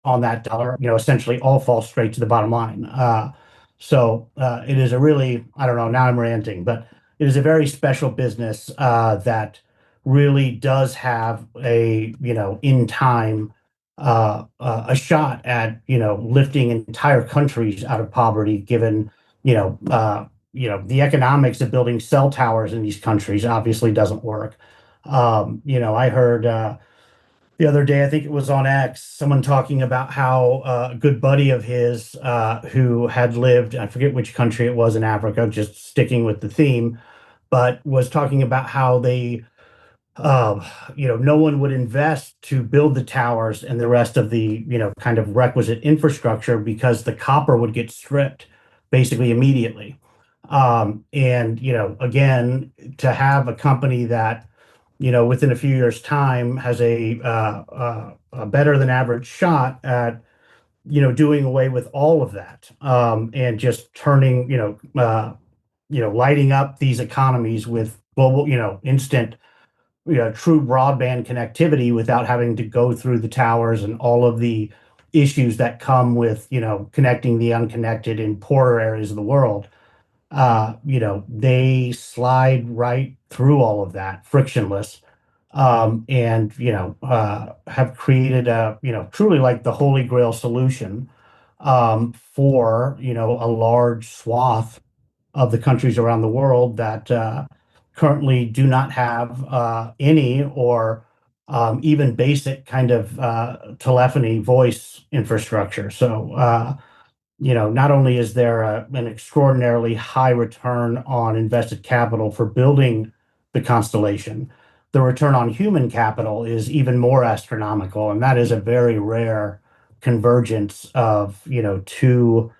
on that dollar, essentially all fall straight to the bottom line. So it is a really, I don't know, now I'm ranting, but it is a very special business that really does have a, in time, a shot at, lifting entire countries out of poverty, given, the economics of building cell towers in these countries obviously doesn't work. I heard the other day, I think it was on X, someone talking about how a good buddy of his who had lived, I forget which country it was in Africa, just sticking with the theme, but was talking about how they, no one would invest to build the towers and the rest of the, kind of requisite infrastructure because the copper would get stripped basically immediately. Again, to have a company that within a few years' time has a better than average shot at, doing away with all of that, and just turning, lighting up these economies with global, instant, true broadband connectivity without having to go through the towers and all of the issues that come with, connecting the unconnected in poorer areas of the world. They slide right through all of that frictionless, and have created a, truly like the holy grail solution for a large swath of the countries around the world that currently do not have any or even basic kind of telephony voice infrastructure. So not only is there an extraordinarily high return on invested capital for building the constellation, the return on human capital is even more astronomical, and that is a very rare convergence of two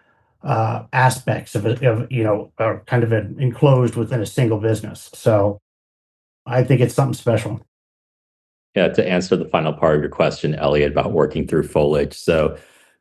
aspects are kind of enclosed within a single business. So I think it's something special. Yeah, to answer the final part of your question, Elliot, about working through foliage. So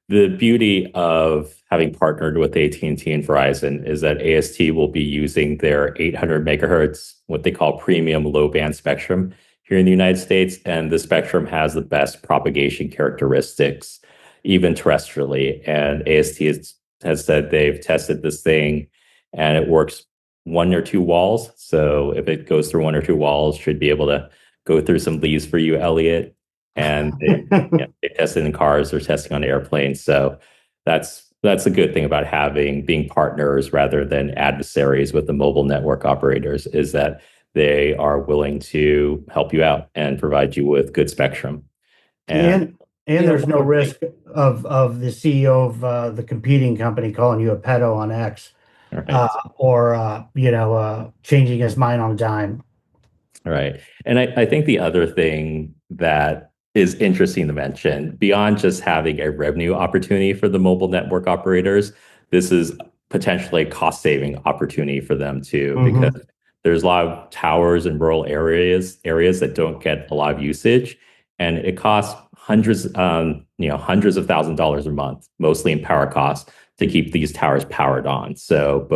the beauty of having partnered with AT&T and Verizon is that AST will be using their 800 megahertz, what they call premium low band spectrum here in the United States. And the spectrum has the best propagation characteristics, even terrestrially. And AST has said they've tested this thing and it works one or two walls. So if it goes through one or two walls, should be able to go through some leaves for you, Elliot. And they tested in cars, they're testing on airplanes. So that's a good thing about being partners rather than adversaries with the mobile network operators, is that they are willing to help you out and provide you with good spectrum. And there's no risk of the CEO of the competing company calling you a pedo on X, right. or changing his mind on a dime. Right. And I think the other thing that is interesting to mention, beyond just having a revenue opportunity for the mobile network operators, this is potentially a cost saving opportunity for them too, because there's a lot of towers in rural areas that don't get a lot of usage, and it costs hundreds of $1,000s a month, mostly in power costs, to keep these towers powered on. So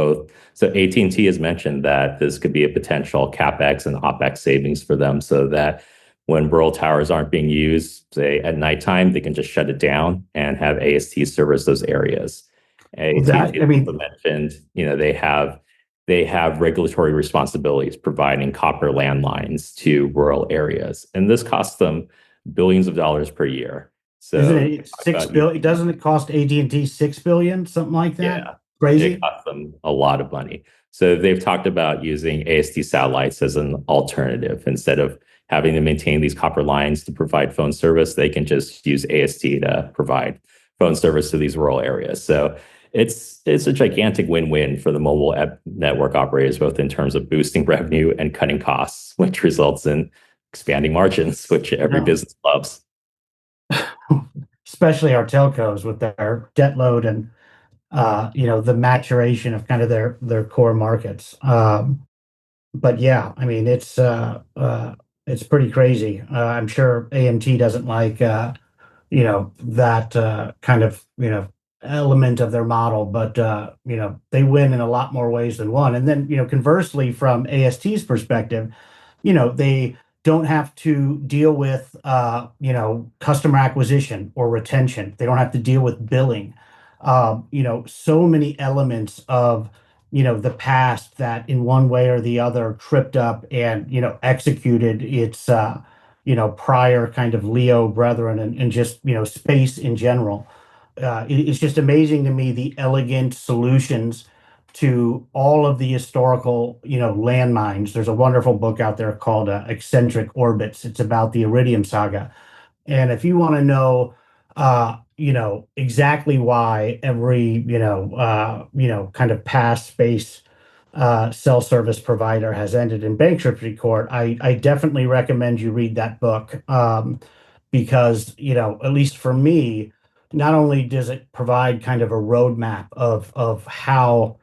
AT&T has mentioned that this could be a potential CapEx and OpEx savings for them, so that when rural towers aren't being used, say at nighttime, they can just shut it down and have AST service those areas. AT&T mentioned, they have regulatory responsibilities providing copper landlines to rural areas, and this costs them billions of dollars per year. So isn't it $6 billion? Doesn't it cost AT&T $6 billion, something like that? Yeah, Crazy. it costs them a lot of money. So they've talked about using AST satellites as an alternative. Instead of having to maintain these copper lines to provide phone service, they can just use AST to provide phone service to these rural areas. So it's a gigantic win-win for the mobile network operators, both in terms of boosting revenue and cutting costs, which results in expanding margins, which every business loves. Especially our telcos with their debt load and the maturation of kind of their core markets. But yeah, I mean it's pretty crazy. I'm sure AMT doesn't like that kind of element of their model, but they win in a lot more ways than one. And then conversely, from AST's perspective, they don't have to deal with customer acquisition or retention. They don't have to deal with billing. So many elements of the past that in one way or the other tripped up and executed its prior kind of Leo brethren, and just space in general. It's just amazing to me the elegant solutions to all of the historical landmines. There's a wonderful book out there called Eccentric Orbits. It's about the Iridium saga. And if you want to know exactly why every kind of past space cell service provider has ended in bankruptcy court, I definitely recommend you read that book, because at least for me, not only does it provide kind of a roadmap of how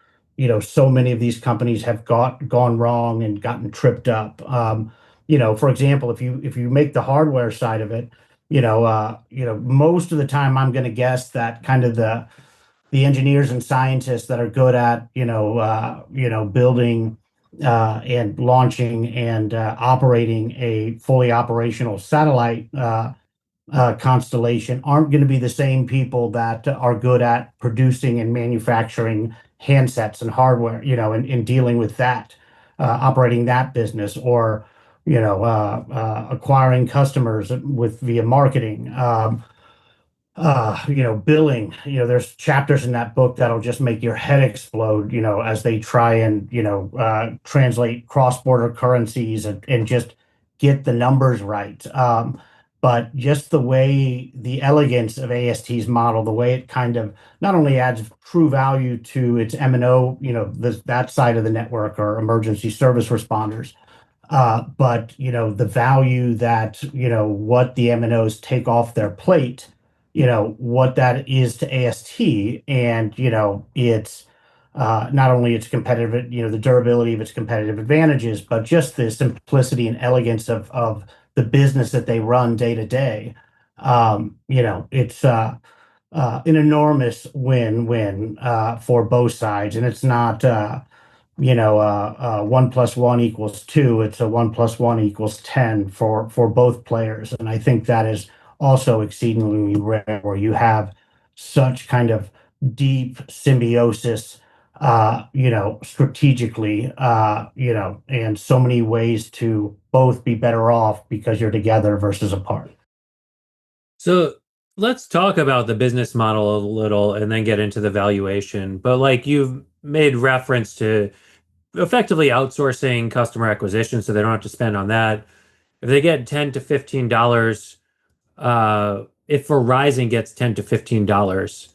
so many of these companies have gone wrong and gotten tripped up. For example, if you make the hardware side of it, most of the time I'm going to guess that kind of the engineers and scientists that are good at building and launching and operating a fully operational satellite constellation aren't going to be the same people that are good at producing and manufacturing handsets and hardware, and dealing with that, operating that business, or acquiring customers via marketing. Billing. There's chapters in that book that'll just make your head explode, as they try and translate cross-border currencies and just get the numbers right. But just the elegance of AST's model, the way it kind of not only adds true value to its M&O, that side of the network, or emergency service responders, but the value that what the MNOs take off their plate, what that is to AST, and it's not only its competitive, the durability of its competitive advantages, but just the simplicity and elegance of the business that they run day to day. It's an enormous win-win for both sides, and it's not 1 + 1 = 2. It's a 1 + 1 = 10 for both players. And I think that is also exceedingly rare, where you have such kind of deep symbiosis, strategically, and so many ways to both be better off because you're together versus apart. So let's talk about the business model a little and then get into the valuation. But like you've made reference to effectively outsourcing customer acquisition so they don't have to spend on that. If they get $10 to $15 if Verizon gets $10 to $15,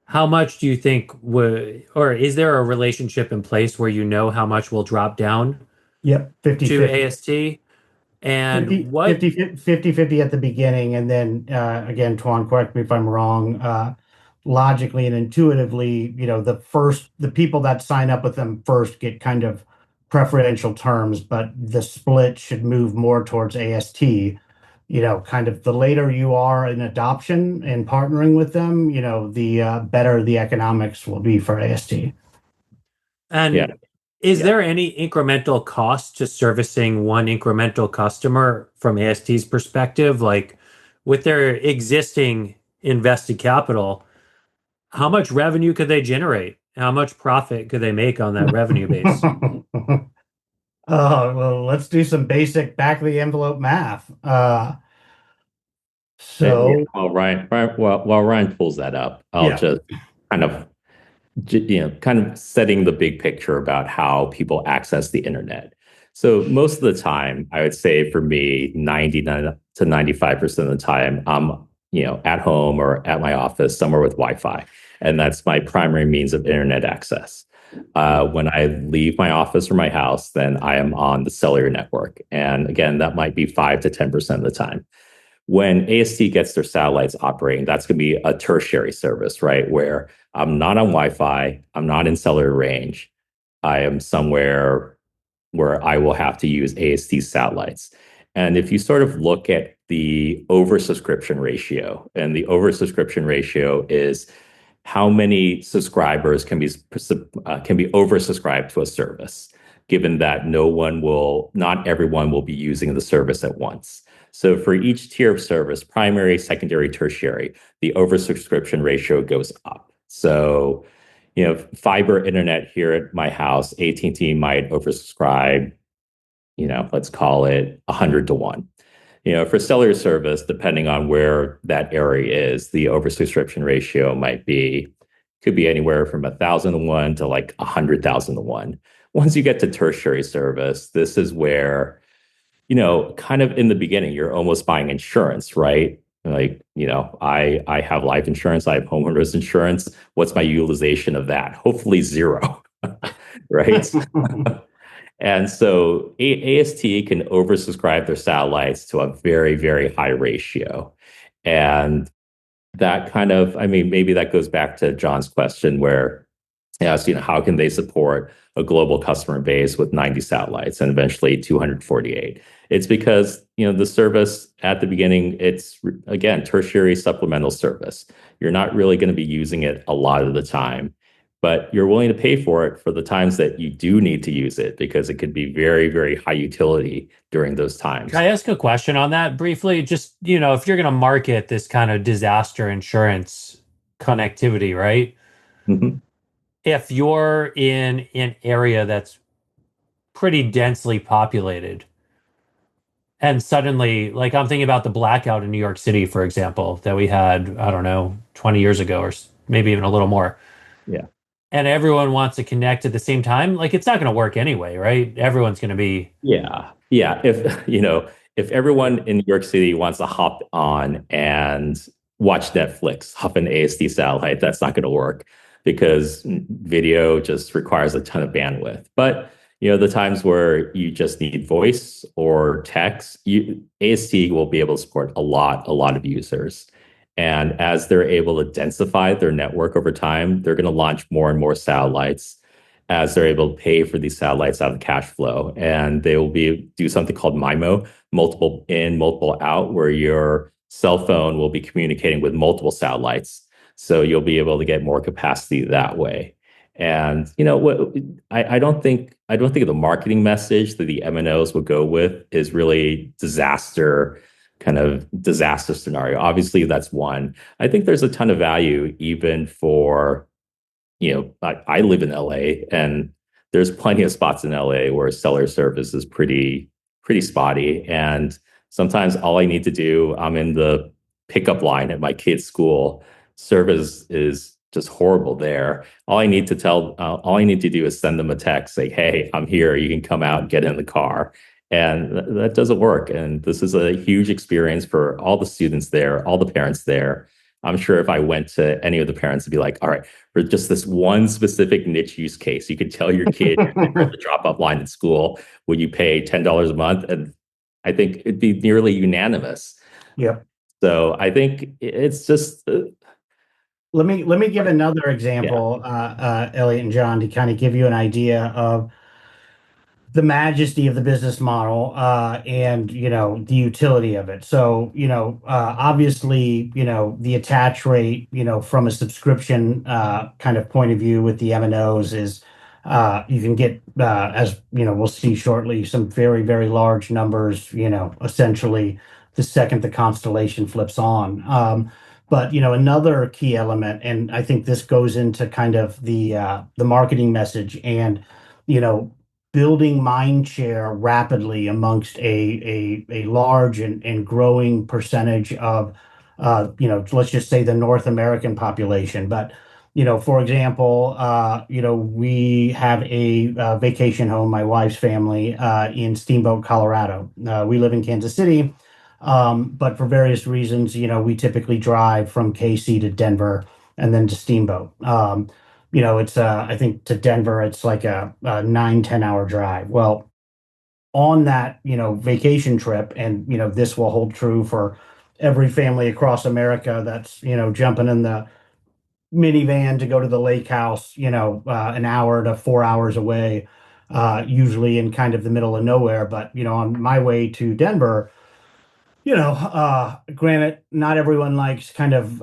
how much do you think would, or is there a relationship in place where you know how much will drop down Yep, 50 to 50. AST? And 50, what 50, 50, 50 at the beginning. And then again, Tuan, correct me if I'm wrong. Logically and intuitively, the people that sign up with them first get kind of preferential terms, but the split should move more towards AST. Kind of the later you are in adoption and partnering with them, the better the economics will be for AST. and Yeah. is Yeah. there any incremental cost to servicing one incremental customer from AST's perspective? Like with their existing invested capital, how much revenue could they generate? How much profit could they make on that revenue base? Well, let's do some basic back of the envelope math. Yeah. So While Ryan pulls that up, I'll yeah. just kind of kind of setting the big picture about how people access the internet. So most of the time, I would say for me, 99 to 95% of the time, I'm at home or at my office somewhere with Wi-Fi, and that's my primary means of internet access. When I leave my office or my house, then I am on the cellular network, and again, that might be 5 to 10% of the time. When AST gets their satellites operating, that's going to be a tertiary service, right? Where I'm not on Wi-Fi, I'm not in cellular range. I am somewhere where I will have to use AST satellites. And if you sort of look at the oversubscription ratio, and the oversubscription ratio is how many subscribers can be oversubscribed to a service, given that not everyone will be using the service at once. So for each tier of service, primary, secondary, tertiary, the oversubscription ratio goes up. So, fiber internet here at my house, AT&T might oversubscribe, let's call it 100 to 1. For cellular service, depending on where that area is, the oversubscription ratio could be anywhere from 1,000 to 1 to like 100,000 to 1. Once you get to tertiary service, this is where kind of in the beginning, you're almost buying insurance, right? Like, I have life insurance, I have homeowners insurance. What's my utilization of that? Hopefully zero, right? And so AST can oversubscribe their satellites to a very, very high ratio. And that kind of, maybe that goes back to John's question where he asked, how can they support a global customer base with 90 satellites and eventually 248? It's because, the service at the beginning, it's, again, tertiary supplemental service. You're not really going to be using it a lot of the time, but you're willing to pay for it for the times that you do need to use it because it could be very, very high utility during those times. Can I ask a question on that briefly? Just, if you're going to market this kind of disaster insurance connectivity, right? Mm-hmm. If you're in an area that's pretty densely populated, and suddenly, like I'm thinking about the blackout in New York City, for example, that we had, I don't know, 20 years ago, or maybe even a little more. Yeah. And everyone wants to connect at the same time. Like it's not going to work anyway, right? Everyone's going to be. Yeah. If everyone in New York City wants to hop on and watch Netflix, hop an AST satellite, that's not going to work because video just requires a ton of bandwidth. But the times where you just need voice or text, AST will be able to support a lot of users. And as they're able to densify their network over time, they're going to launch more and more satellites as they're able to pay for these satellites out of cash flow. And they will do something called MIMO, multiple in, multiple out, where your cell phone will be communicating with multiple satellites. So you'll be able to get more capacity that way. And what I don't think the marketing message that the MNOs will go with is really disaster scenario. Obviously, that's one. I think there's a ton of value even for, I live in LA and there's plenty of spots in LA where cellular service is pretty spotty. And sometimes all I need to do, I'm in the pickup line at my kid's school. Service is just horrible there. All I need to do is send them a text, say, "Hey, I'm here. You can come out and get in the car." And that doesn't work. And this is a huge experience for all the students there, all the parents there. I'm sure if I went to any of the parents, it'd be like, all right, for just this one specific niche use case, you could tell your kid the drop-off line in school, would you pay $10 a month? And I think it'd be nearly unanimous. Yep. So I think it's just. Let me give another example, Elliot and John, to kind of give you an idea of the majesty of the business model, and the utility of it. So obviously the attach rate from a subscription kind of point of view with the M&Os is you can get as we'll see shortly, some very, very large numbers essentially the second the constellation flips on. But another key element, and I think this goes into kind of the marketing message and building mind share rapidly amongst a large and growing percentage of let's just say the North American population. But for example, we have a vacation home, my wife's family, in Steamboat, Colorado. We live in Kansas City, but for various reasons, we typically drive from KC to Denver and then to Steamboat. It's I think to Denver, it's like a 9-10 hour drive. Well, on that, vacation trip, and this will hold true for every family across America that's jumping in the minivan to go to the lake house, an hour to 4 hours away, usually in kind of the middle of nowhere. But on my way to Denver, granted, not everyone likes kind of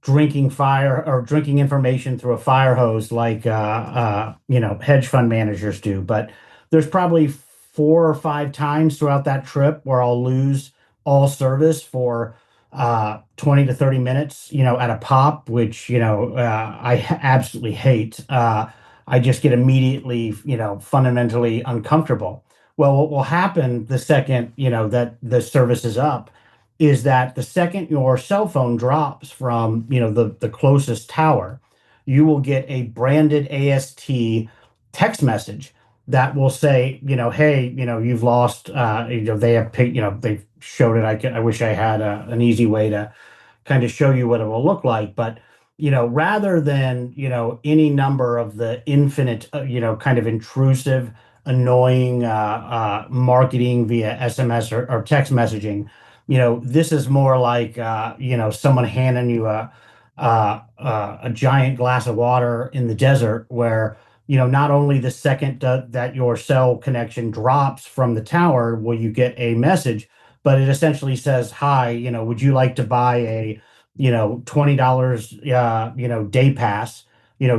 drinking fire or drinking information through a fire hose like hedge fund managers do. But there's probably 4 or 5 times throughout that trip where I'll lose all service for 20 to 30 minutes, at a pop, which I absolutely hate. I just get immediately, fundamentally uncomfortable. Well, what will happen the second, that the service is up is that the second your cell phone drops from, the closest tower, you will get a branded AST text message that will say, hey, you've lost, they have picked, they showed it. I wish I had an easy way to kind of show you what it will look like. But, rather than, any number of the infinite, kind of intrusive, annoying marketing via SMS or text messaging, this is more like someone handing you a giant glass of water in the desert, where not only the second that your cell connection drops from the tower will you get a message, but it essentially says, hi, would you like to buy a $20 day pass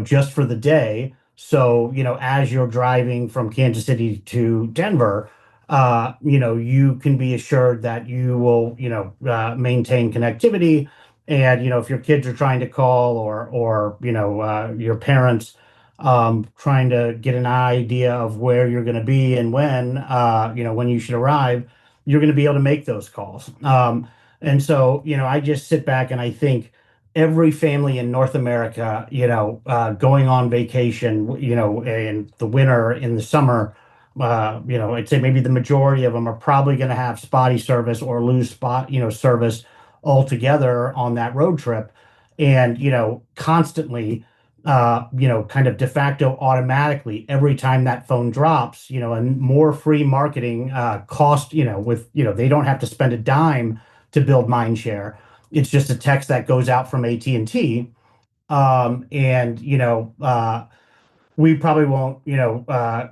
just for the day. So, as you're driving from Kansas City to Denver, you can be assured that you will, maintain connectivity. And, if your kids are trying to call or your parents trying to get an idea of where you're going to be and when you should arrive, you're going to be able to make those calls. And so, I just sit back and I think every family in North America, going on vacation, in the winter, in the summer, I'd say maybe the majority of them are probably going to have spotty service or lose service altogether on that road trip. And, constantly, kind of de facto automatically every time that phone drops, and more free marketing cost, they don't have to spend a dime to build mind share. It's just a text that goes out from AT&T. We probably won't,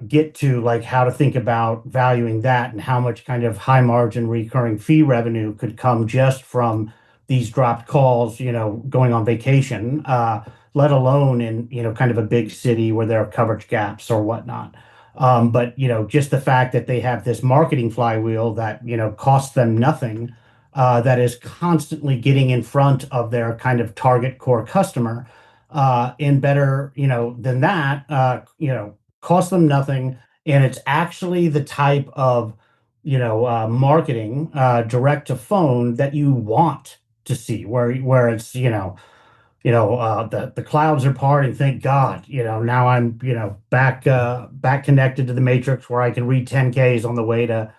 get to like how to think about valuing that and how much kind of high margin recurring fee revenue could come just from these dropped calls, going on vacation, let alone in, kind of a big city where there are coverage gaps or whatnot. But, just the fact that they have this marketing flywheel that, costs them nothing, that is constantly getting in front of their kind of target core customer, and better, than that, costs them nothing. And it's actually the type of, marketing, direct to phone that you want to see, where it's, the clouds are parting, thank God, now I'm, back connected to the matrix where I can read 10Ks on the way to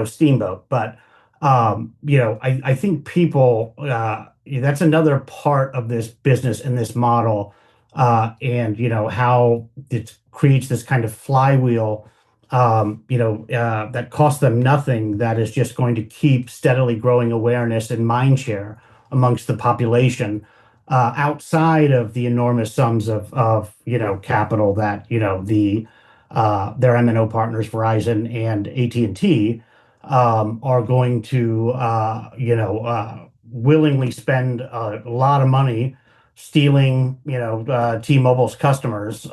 steamboat. But I think people that's another part of this business and this model, and how it creates this kind of flywheel, that costs them nothing, that is just going to keep steadily growing awareness and mind share amongst the population, outside of the enormous sums of capital that their MNO partners, Verizon and AT&T, are going to willingly spend a lot of money stealing T-Mobile's customers,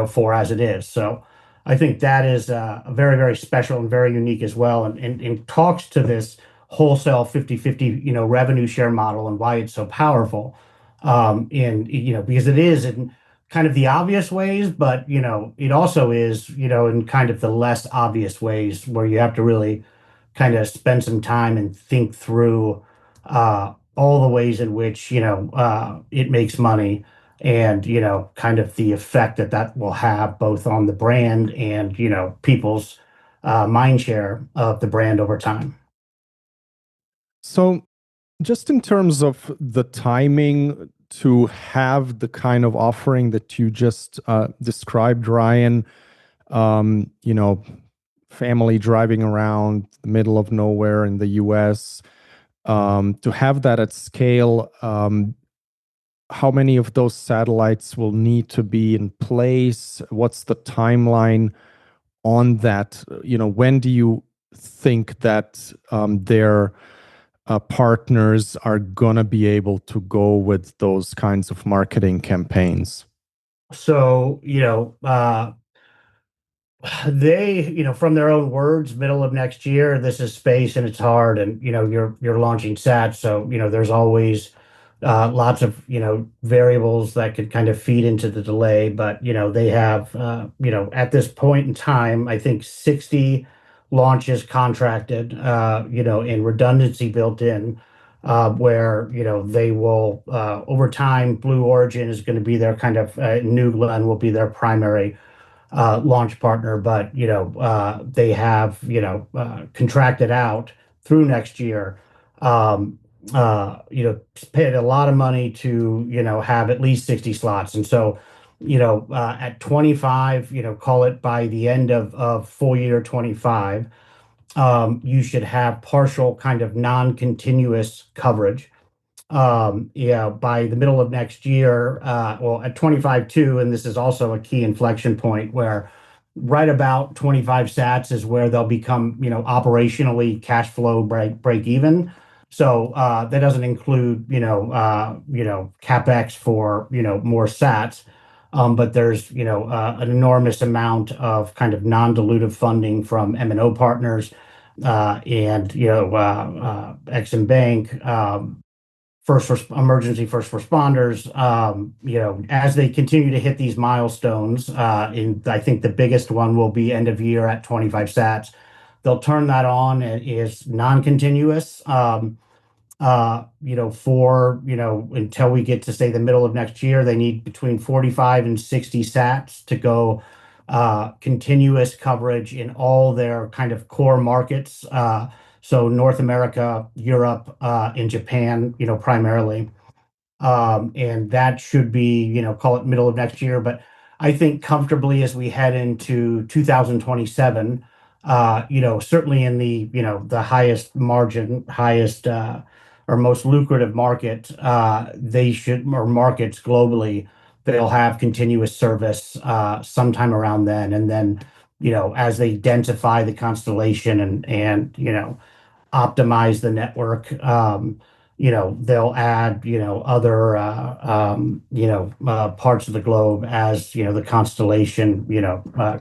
for as it is. So I think that is very, very special and very unique as well, and talks to this wholesale 50/50 revenue share model and why it's so powerful. And because it is in kind of the obvious ways, but it also is in kind of the less obvious ways, where you have to really kind of spend some time and think through all the ways in which it makes money, and kind of the effect that that will have both on the brand and people's mind share of the brand over time. So, just in terms of the timing to have the kind of offering that you just described, Ryan, family driving around the middle of nowhere in the US, to have that at scale, how many of those satellites will need to be in place? What's the timeline on that? When do you think that their partners are going to be able to go with those kinds of marketing campaigns? So, they, from their own words, middle of next year. This is space and it's hard, and you're launching sats, so there's always lots of variables that could kind of feed into the delay. But they have at this point in time, I think 60 launches contracted, and redundancy built in, where they will, over time, Blue Origin is going to be their kind of New Glenn will be their primary launch partner. But they have contracted out through next year, paid a lot of money to have at least 60 slots. And so at 25, call it by the end of full year 25, you should have partial kind of non-continuous coverage. By the middle of next year, well, at 25 too, and this is also a key inflection point, where right about 25 sats is where they'll become, operationally cash flow break even. So that doesn't include, capex for, more sats. But there's, an enormous amount of kind of non-dilutive funding from MNO partners, and, Exim Bank, emergency first responders, as they continue to hit these milestones. I think the biggest one will be end of year at 25 sats. They'll turn that on as non-continuous, until we get to, say, the middle of next year. They need between 45 and 60 sats to go continuous coverage in all their kind of core markets. So North America, Europe, and Japan, primarily. And that should be, call it middle of next year. But I think comfortably as we head into 2027, certainly in the highest margin, or most lucrative market, or markets globally, they'll have continuous service sometime around then. And then, as they densify the constellation and optimize the network, they'll add, other, parts of the globe as, the constellation,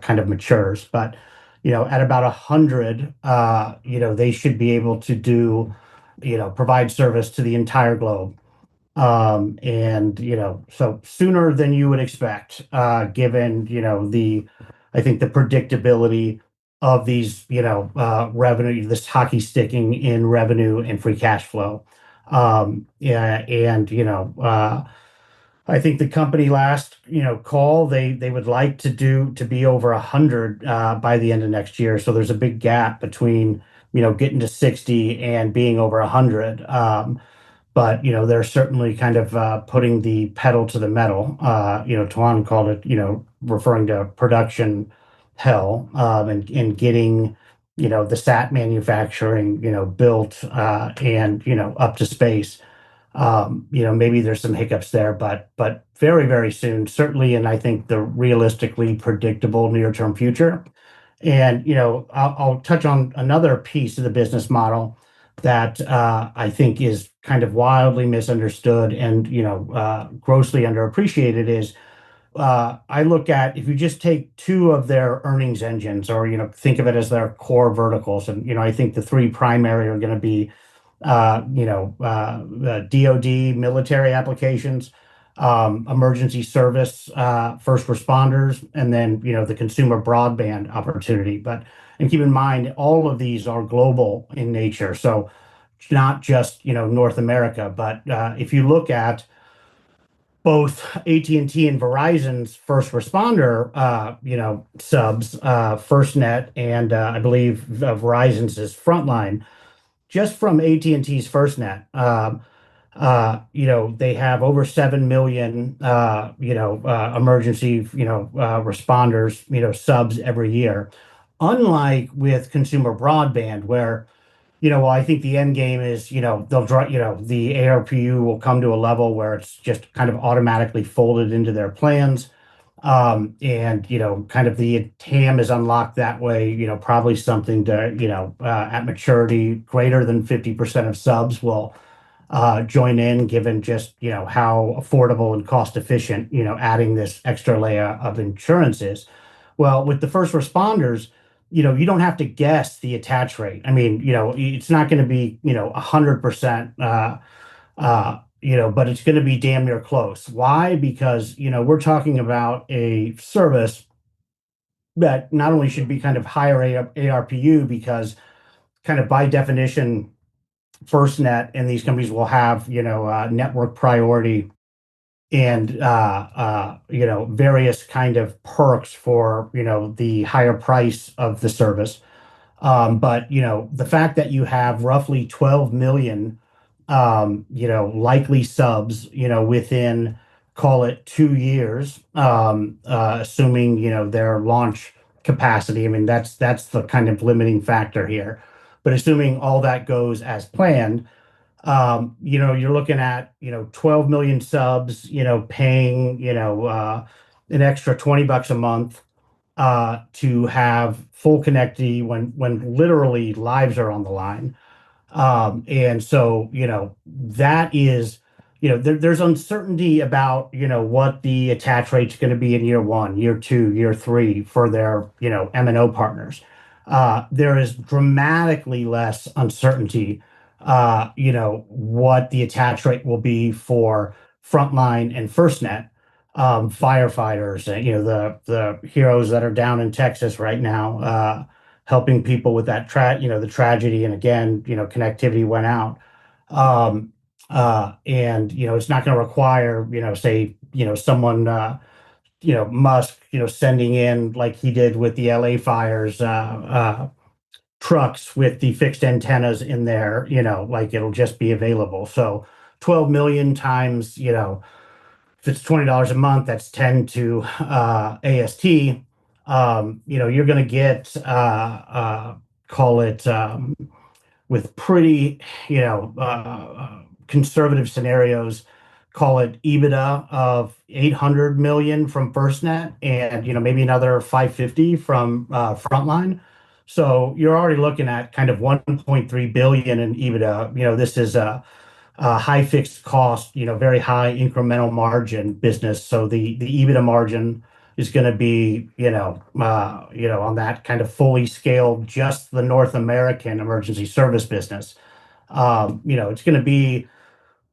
kind of matures. But, at about 100, they should be able to do, provide service to the entire globe. And, so sooner than you would expect, given, I think the predictability of these, revenue, this hockey sticking in revenue and free cash flow. Yeah, and I think the company last, call, they would like to be over 100 by the end of next year. So there's a big gap between, getting to 60 and being over 100. But they're certainly kind of putting the pedal to the metal. Toan called it, referring to production hell, and getting, the sat manufacturing, built and up to space. Maybe there's some hiccups there, but very, very soon, certainly, and I think the realistically predictable near-term future. And I'll touch on another piece of the business model that I think is kind of wildly misunderstood and grossly underappreciated is I look at if you just take two of their earnings engines, or think of it as their core verticals, and I think the three primary are going to be DoD military applications, emergency service, first responders, and then the consumer broadband opportunity. And keep in mind, all of these are global in nature, so it's not just North America. But if you look at both AT&T and Verizon's first responder, subs, FirstNet, and I believe Verizon's is Frontline. Just from AT&T's FirstNet, they have over 7 million, emergency, responders, subs every year. Unlike with consumer broadband, where, well, I think the end game is, they'll draw, the ARPU will come to a level where it's just kind of automatically folded into their plans. And kind of the TAM is unlocked that way, probably something to, at maturity, greater than 50% of subs will join in, given just, how affordable and cost efficient, adding this extra layer of insurance is. Well, with the first responders, you don't have to guess the attach rate. I mean, it's not going to be, 100%, but it's going to be damn near close. Why? Because, we're talking about a service that not only should be kind of higher ARPU, because kind of by definition, FirstNet and these companies will have, network priority and, various kind of perks for, the higher price of the service. But, the fact that you have roughly 12 million, likely subs, within, call it 2 years, assuming, their launch capacity. I mean, that's the kind of limiting factor here. But assuming all that goes as planned, you're looking at, 12 million subs, paying, an extra $20 a month to have full connectivity when literally lives are on the line. And so, that is, there's uncertainty about, what the attach rate's going to be in year 1, year 2, year 3 for their, MNO partners. There is dramatically less uncertainty, what the attach rate will be for Frontline and FirstNet, firefighters, and, the heroes that are down in Texas right now, helping people with that the tragedy. And again, connectivity went out. And, it's not going to require, say, someone, Musk, sending in like he did with the LA fires, trucks with the fixed antennas in there, like it'll just be available. So 12 million times, if it's $20 a month, that's 10 to AST. You're going to get, call it, with pretty, conservative scenarios, call it EBITDA of 800 million from FirstNet, and maybe another 550 from Frontline. So you're already looking at kind of 1.3 billion in EBITDA. This is a high fixed cost, very high incremental margin business. So the EBITDA margin is going to be, on that kind of fully scaled, just the North American emergency service business. It's going to be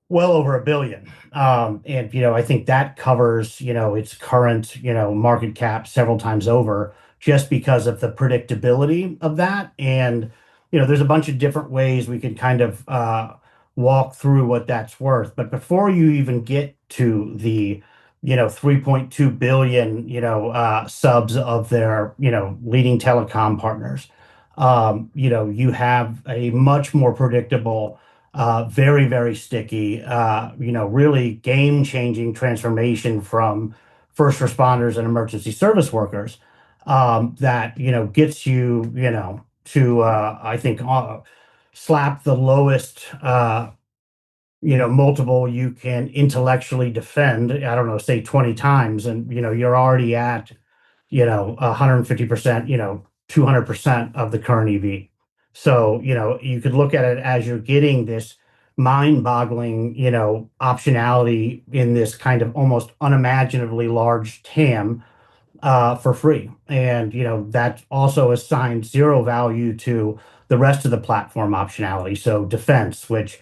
well over $1 billion. And, I think that covers, its current, market cap several times over, just because of the predictability of that. And, there's a bunch of different ways we can kind of walk through what that's worth. But before you even get to the 3.2 billion, subs of their, leading telecom partners, you have a much more predictable, very, very sticky, really game-changing transformation from first responders and emergency service workers, that, gets you, to, I think, slap the lowest, multiple you can intellectually defend, I don't know, say 20 times, and, you're already at, 150%, 200% of the current EV. So, you could look at it as you're getting this mind-boggling, optionality in this kind of almost unimaginably large TAM, for free. And, that also assigns zero value to the rest of the platform optionality. So defense, which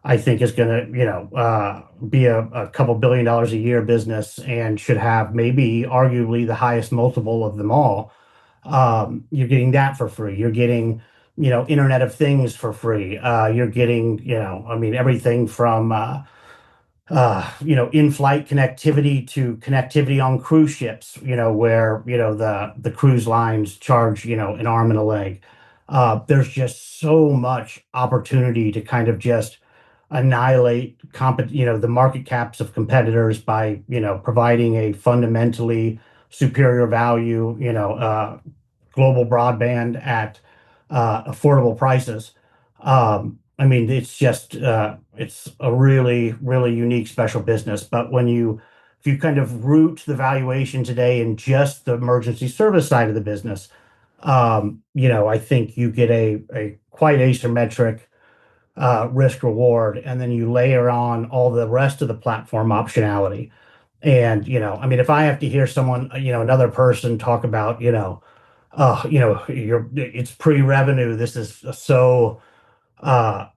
I think is going to, be a couple $1 billion a year business and should have maybe arguably the highest multiple of them all. You're getting that for free. You're getting, Internet of Things for free. You're getting, everything from, in-flight connectivity to connectivity on cruise ships, where, the cruise lines charge, an arm and a leg. There's just so much opportunity to kind of just annihilate the market caps of competitors by, providing a fundamentally superior value, global broadband at affordable prices. It's just it's a really, really unique, special business. But if you kind of root the valuation today in just the emergency service side of the business, I think you get a quite asymmetric risk reward, and then you layer on all the rest of the platform optionality. And if I have to hear someone, another person talk about, it's pre-revenue. This is so, how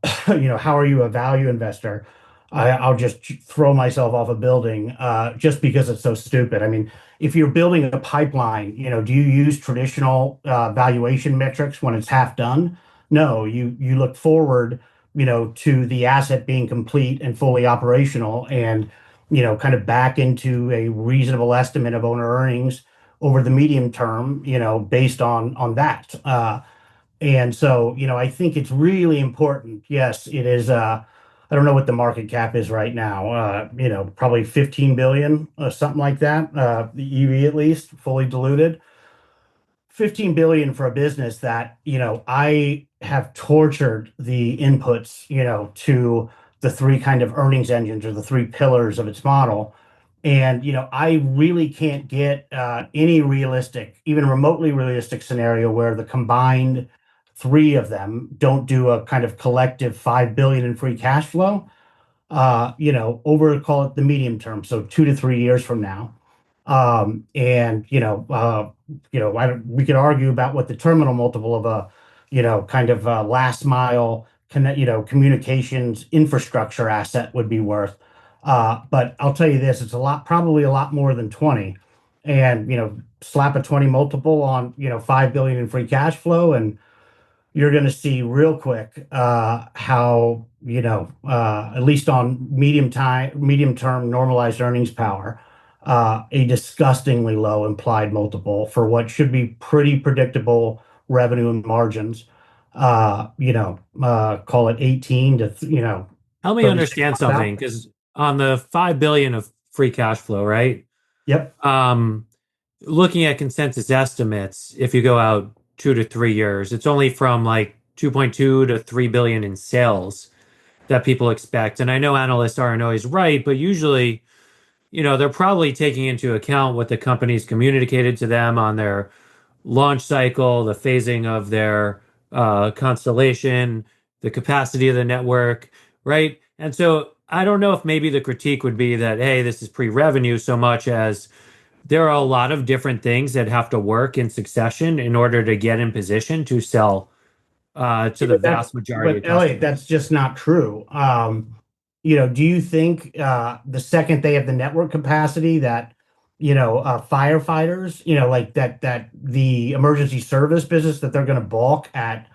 are you a value investor? I'll just throw myself off a building, just because it's so stupid. I mean, if you're building a pipeline, do you use traditional valuation metrics when it's half done? No, you look forward, to the asset being complete and fully operational, and kind of back into a reasonable estimate of owner earnings over the medium term, based on that. And so, I think it's really important. Yes, it is. I don't know what the market cap is right now. Probably 15 billion, something like that. The EV, at least fully diluted. 15 billion for a business that, I have tortured the inputs, to the three kind of earnings engines, or the three pillars of its model. And, I really can't get any realistic, even remotely realistic scenario where the combined three of them don't do a kind of collective 5 billion in free cash flow, over, call it, the medium term, so 2 to 3 years from now. And we could argue about what the terminal multiple of a, kind of last mile communications infrastructure asset would be worth. But I'll tell you this, it's probably a lot more than 20. And, slap a 20 multiple on, 5 billion in free cash flow, and you're going to see real quick, how, at least on medium term normalized earnings power, a disgustingly low implied multiple for what should be pretty predictable revenue and margins. Call it 18 to, Help me understand something, because on the 5 billion of free cash flow, right? Yep. Looking at consensus estimates, if you go out 2 to 3 years, it's only from like 2.2 to 3 billion in sales that people expect. And I know analysts aren't always right, but usually, they're probably taking into account what the company's communicated to them on their launch cycle, the phasing of their constellation, the capacity of the network, right? And so I don't know if maybe the critique would be that, hey, this is pre-revenue, so much as there are a lot of different things that have to work in succession in order to get in position to sell to the vast majority of customers. Elliot, that's just not true. Do you think the second they have the network capacity that, firefighters, like that the emergency service business, that they're going to balk at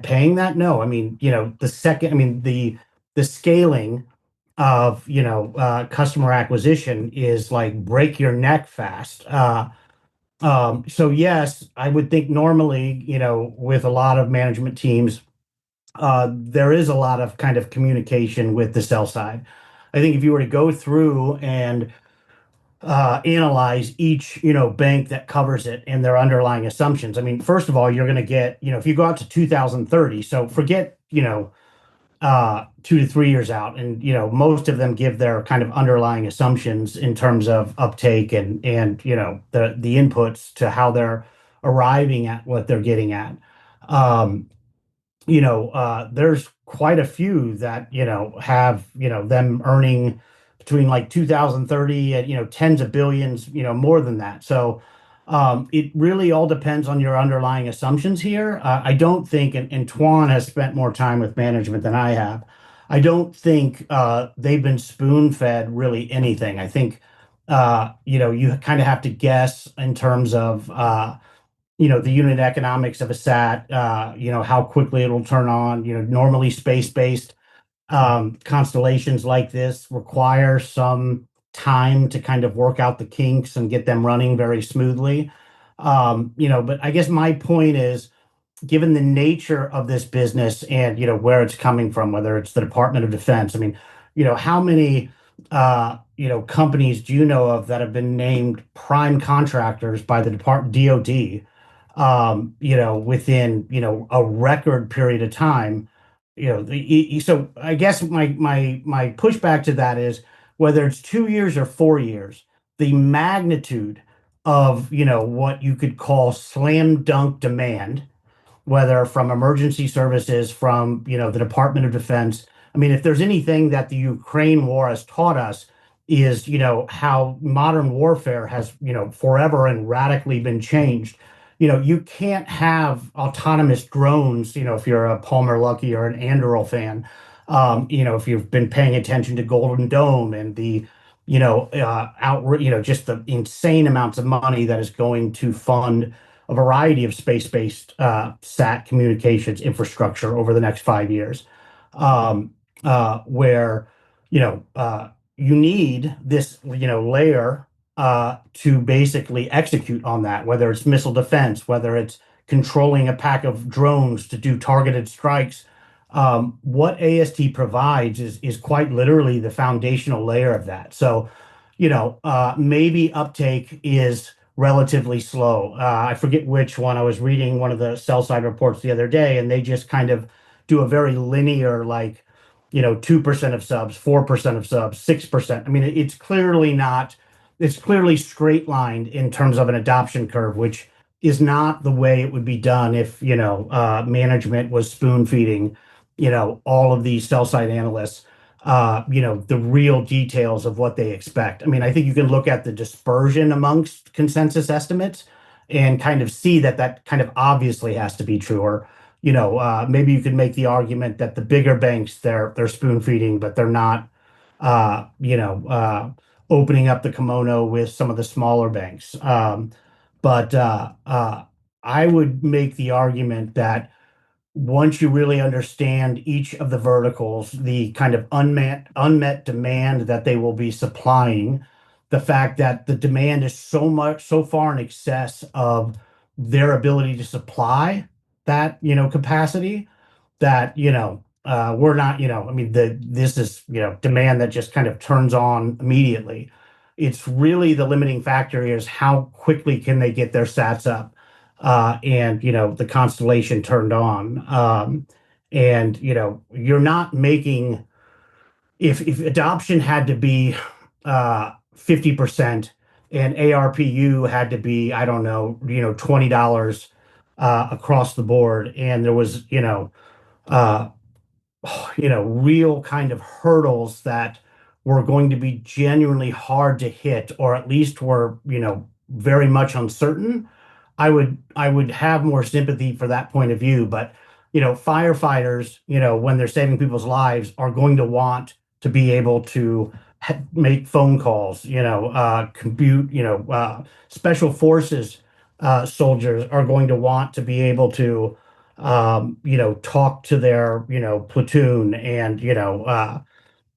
paying that? No, I mean, the second, the the scaling of customer acquisition is like break your neck fast. So yes, I would think normally, with a lot of management teams, there is a lot of kind of communication with the sell side. I think if you were to go through and analyze each bank that covers it and their underlying assumptions. I mean, first of all, you're going to get, if you go out to 2030, so forget 2 to 3 years out, and most of them give their kind of underlying assumptions in terms of uptake and the inputs to how they're arriving at what they're getting at. um there's quite a few that, have, them earning between like 2030 and, tens of billions, more than that. So it really all depends on your underlying assumptions here. I don't think, and Tuan has spent more time with management than I have. I don't think they've been spoon-fed really anything. I think, you kind of have to guess in terms of, the unit economics of a sat, how quickly it'll turn on. Normally space-based constellations like this require some time to kind of work out the kinks and get them running very smoothly. But I guess my point is, given the nature of this business and where it's coming from, whether it's the Department of Defense, I mean, how many companies do you know of that have been named prime contractors by the Department DoD, within, a record period of time. So I guess my pushback to that is, whether it's 2 years or 4 years, the magnitude of, what you could call slam dunk demand, whether from emergency services, from, the Department of Defense. I mean, if there's anything that the Ukraine war has taught us, is, how modern warfare has, forever and radically been changed. You can't have autonomous drones, if you're a Palmer Luckey or an Anduril fan. If you've been paying attention to Golden Dome and the, just the insane amounts of money that is going to fund a variety of space-based sat communications infrastructure over the next 5 years, where you need this layer to basically execute on that, whether it's missile defense, whether it's controlling a pack of drones to do targeted strikes. What AST provides is quite literally the foundational layer of that. So, maybe uptake is relatively slow. I forget which one. I was reading one of the sell side reports the other day, and they just kind of do a very linear, like, 2% of subs, 4% of subs, 6%. I mean, it's clearly straight lined in terms of an adoption curve, which is not the way it would be done if, management was spoon feeding, all of these sell side analysts, the real details of what they expect. I mean, I think you can look at the dispersion amongst consensus estimates and kind of see that kind of obviously has to be true. Or, maybe you could make the argument that the bigger banks, they're spoon feeding, but they're not, opening up the kimono with some of the smaller banks. But I would make the argument that once you really understand each of the verticals, the kind of unmet demand that they will be supplying, the fact that the demand is so far in excess of their ability to supply that, capacity, that, we're not, I mean, this is, demand that just kind of turns on immediately. It's really the limiting factor is how quickly can they get their sats up, and, the constellation turned on. And, you're not making, if adoption had to be 50% and ARPU had to be, I don't know, $20 across the board, and there was, uh, real kind of hurdles that were going to be genuinely hard to hit, or at least were, very much uncertain, I would have more sympathy for that point of view. But, firefighters, when they're saving people's lives, are going to want to be able to make phone calls, compute, special forces soldiers are going to want to be able to talk to their, platoon and,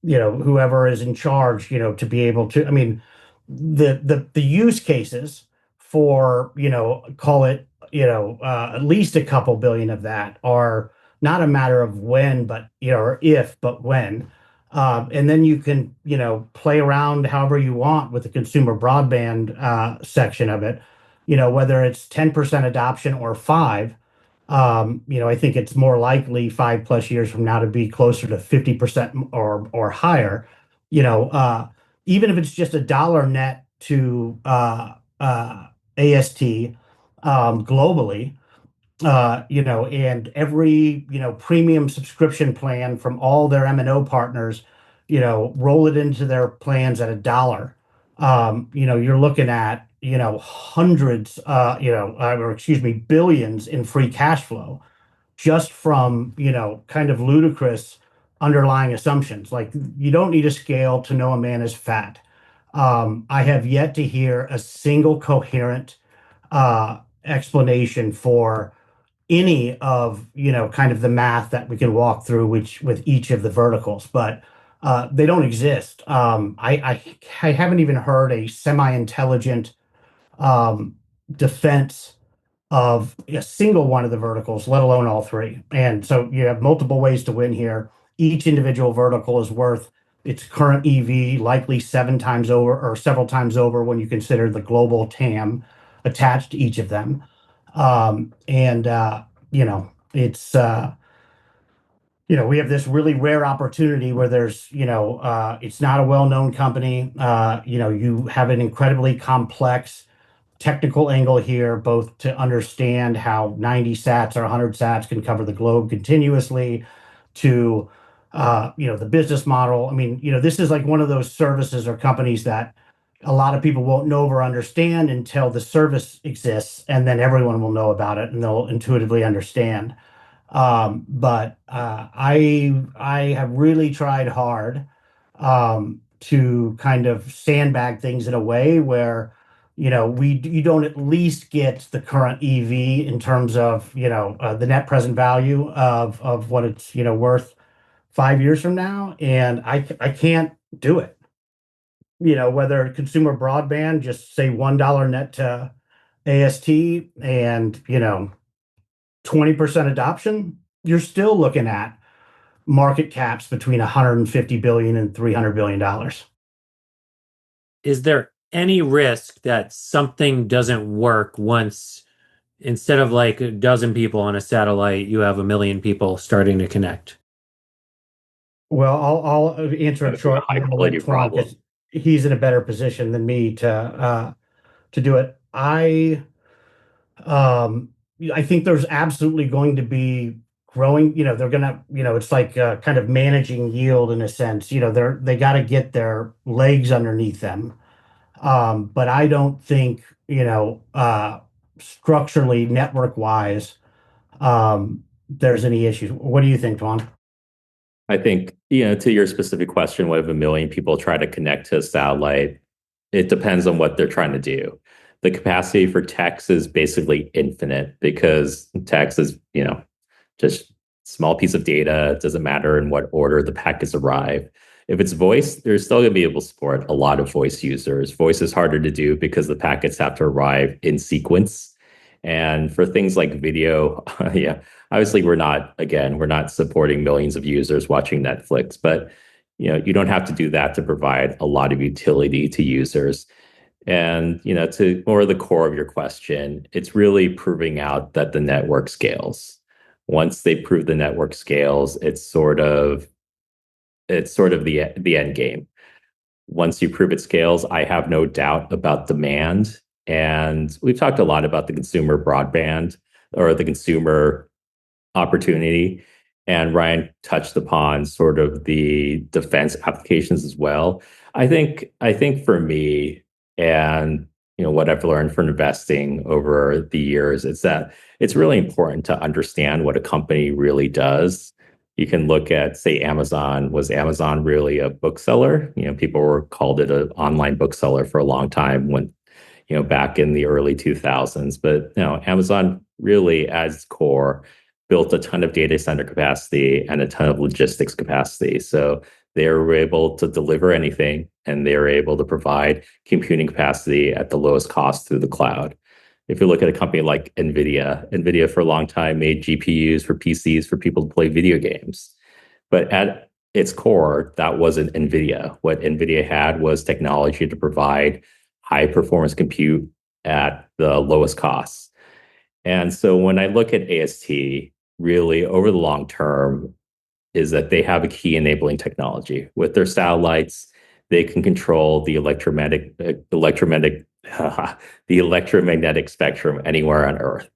whoever is in charge, to be able to, I mean, the use cases for, call it, at least a couple billion of that are not a matter of when, but, or if, but when. And then you can, play around however you want with the consumer broadband section of it, whether it's 10% adoption or five. I think it's more likely 5+ years from now to be closer to 50% or higher. Even if it's just $1 net to AST globally, and every premium subscription plan from all their MNO partners, roll it into their plans at $1. You're looking at hundreds, or excuse me, billions in free cash flow just from kind of ludicrous underlying assumptions. Like you don't need a scale to know a man is fat. I have yet to hear a single coherent explanation for any of kind of the math that we can walk through which with each of the verticals, but they don't exist. I haven't even heard a semi-intelligent defense of a single one of the verticals, let alone all three. And so you have multiple ways to win here. Each individual vertical is worth its current EV likely 7 times over or several times over when you consider the global TAM attached to each of them. It's we have this really rare opportunity where there's it's not a well-known company. You have an incredibly complex technical angle here, both to understand how 90 sats or 100 sats can cover the globe continuously, to the business model. I mean, this is like one of those services or companies that a lot of people won't know or understand until the service exists, and then everyone will know about it and they'll intuitively understand. But I have really tried hard to kind of sandbag things in a way where you don't at least get the current EV in terms of the net present value of what it's worth 5 years from now, and I can't do it. Whether consumer broadband, just say $1 net to AST and 20% adoption, you're still looking at market caps between 150 billion and $300 billion. Is there any risk that something doesn't work once, instead of like a dozen people on a satellite, you have 1 million people starting to connect? Well, I'll answer it short. High quality problem. He's in a better position than me to do it. I think there's absolutely going to be growing. They're gonna. It's like kind of managing yield in a sense. They got to get their legs underneath them. But I don't think structurally, network wise, there's any issues. What do you think, Toan? I think, to your specific question, what if 1 million people try to connect to a satellite? It depends on what they're trying to do. The capacity for text is basically infinite because text is, just small piece of data. It doesn't matter in what order the packets arrive. If it's voice, they're still going to be able to support a lot of voice users. Voice is harder to do because the packets have to arrive in sequence. And for things like video, yeah, obviously we're not supporting millions of users watching Netflix, but you don't have to do that to provide a lot of utility to users. And to more of the core of your question, it's really proving out that the network scales. Once they prove the network scales, it's sort of the end game. Once you prove it scales, I have no doubt about demand. And we've talked a lot about the consumer broadband or the consumer opportunity. And Ryan touched upon sort of the defense applications as well. I think for me, and what I've learned from investing over the years, is that it's really important to understand what a company really does. You can look at, say, Amazon. Was Amazon really a bookseller? People called it an online bookseller for a long time when, back in the early 2000s. But Amazon really, at its core, built a ton of data center capacity and a ton of logistics capacity. So they were able to deliver anything, and they were able to provide computing capacity at the lowest cost through the cloud. If you look at a company like NVIDIA for a long time made GPUs for PCs for people to play video games. But at its core, that wasn't NVIDIA. What NVIDIA had was technology to provide high performance compute at the lowest costs. And so when I look at AST, really over the long term, is that they have a key enabling technology. With their satellites, they can control the electromagnetic spectrum anywhere on Earth.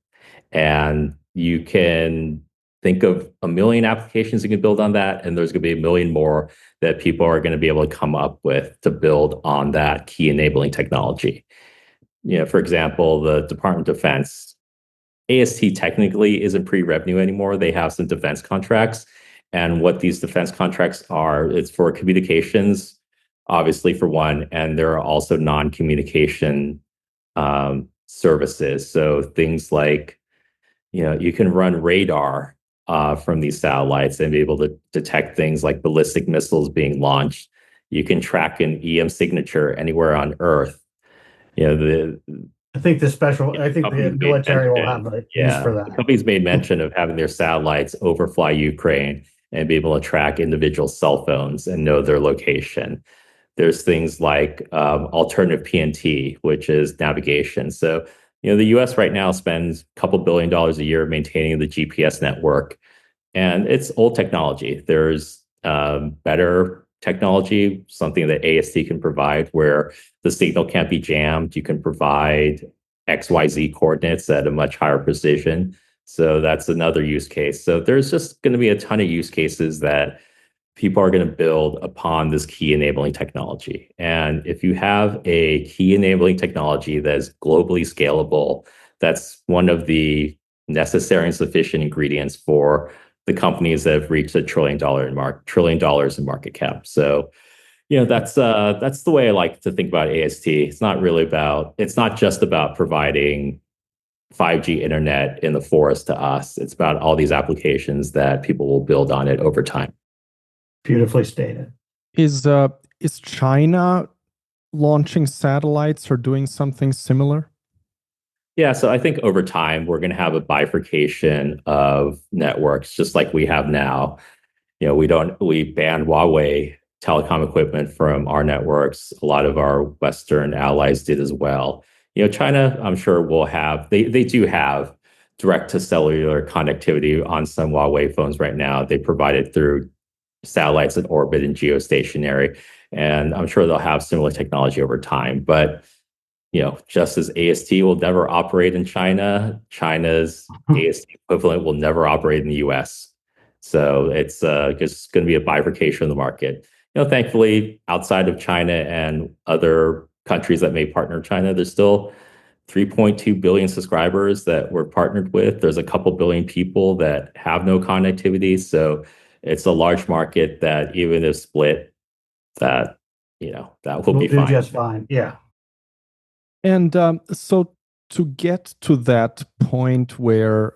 And you can think of a million applications you can build on that, and there's going to be a million more that people are going to be able to come up with to build on that key enabling technology. For example, the Department of Defense, AST technically isn't pre-revenue anymore. They have some defense contracts. And what these defense contracts are, it's for communications, obviously for one, and there are also non-communication services. So things like, you can run radar from these satellites and be able to detect things like ballistic missiles being launched. You can track an EM signature anywhere on Earth. I think the military will have a use for that. The companies made mention of having their satellites overfly Ukraine and be able to track individual cell phones and know their location. There's things like alternative PNT, which is navigation. So, the US right now spends a couple $2 billion a year maintaining the GPS network, and it's old technology. There's better technology, something that AST can provide where the signal can't be jammed. You can provide XYZ coordinates at a much higher precision. So that's another use case. So there's just going to be a ton of use cases that people are going to build upon this key enabling technology. And if you have a key enabling technology that is globally scalable, that's one of the necessary and sufficient ingredients for the companies that have reached $1 trillion in market cap. So, that's the way I like to think about AST. It's not just about providing 5G internet in the forest to us. It's about all these applications that people will build on it over time. Beautifully stated. Is China launching satellites or doing something similar? Yeah, so I think over time we're going to have a bifurcation of networks, just like we have now. We banned Huawei telecom equipment from our networks. A lot of our Western allies did as well. China, I'm sure will have, they do have direct to cellular connectivity on some Huawei phones right now. They provide it through satellites in orbit and geostationary. And I'm sure they'll have similar technology over time. But, just as AST will never operate in China, China's AST equivalent will never operate in the US. So it's just going to be a bifurcation of the market. Thankfully, outside of China and other countries that may partner China, there's still 3.2 billion subscribers that we're partnered with. There's a couple billion people that have no connectivity. So it's a large market that even if split, that will be fine. Just fine. Yeah. And so to get to that point where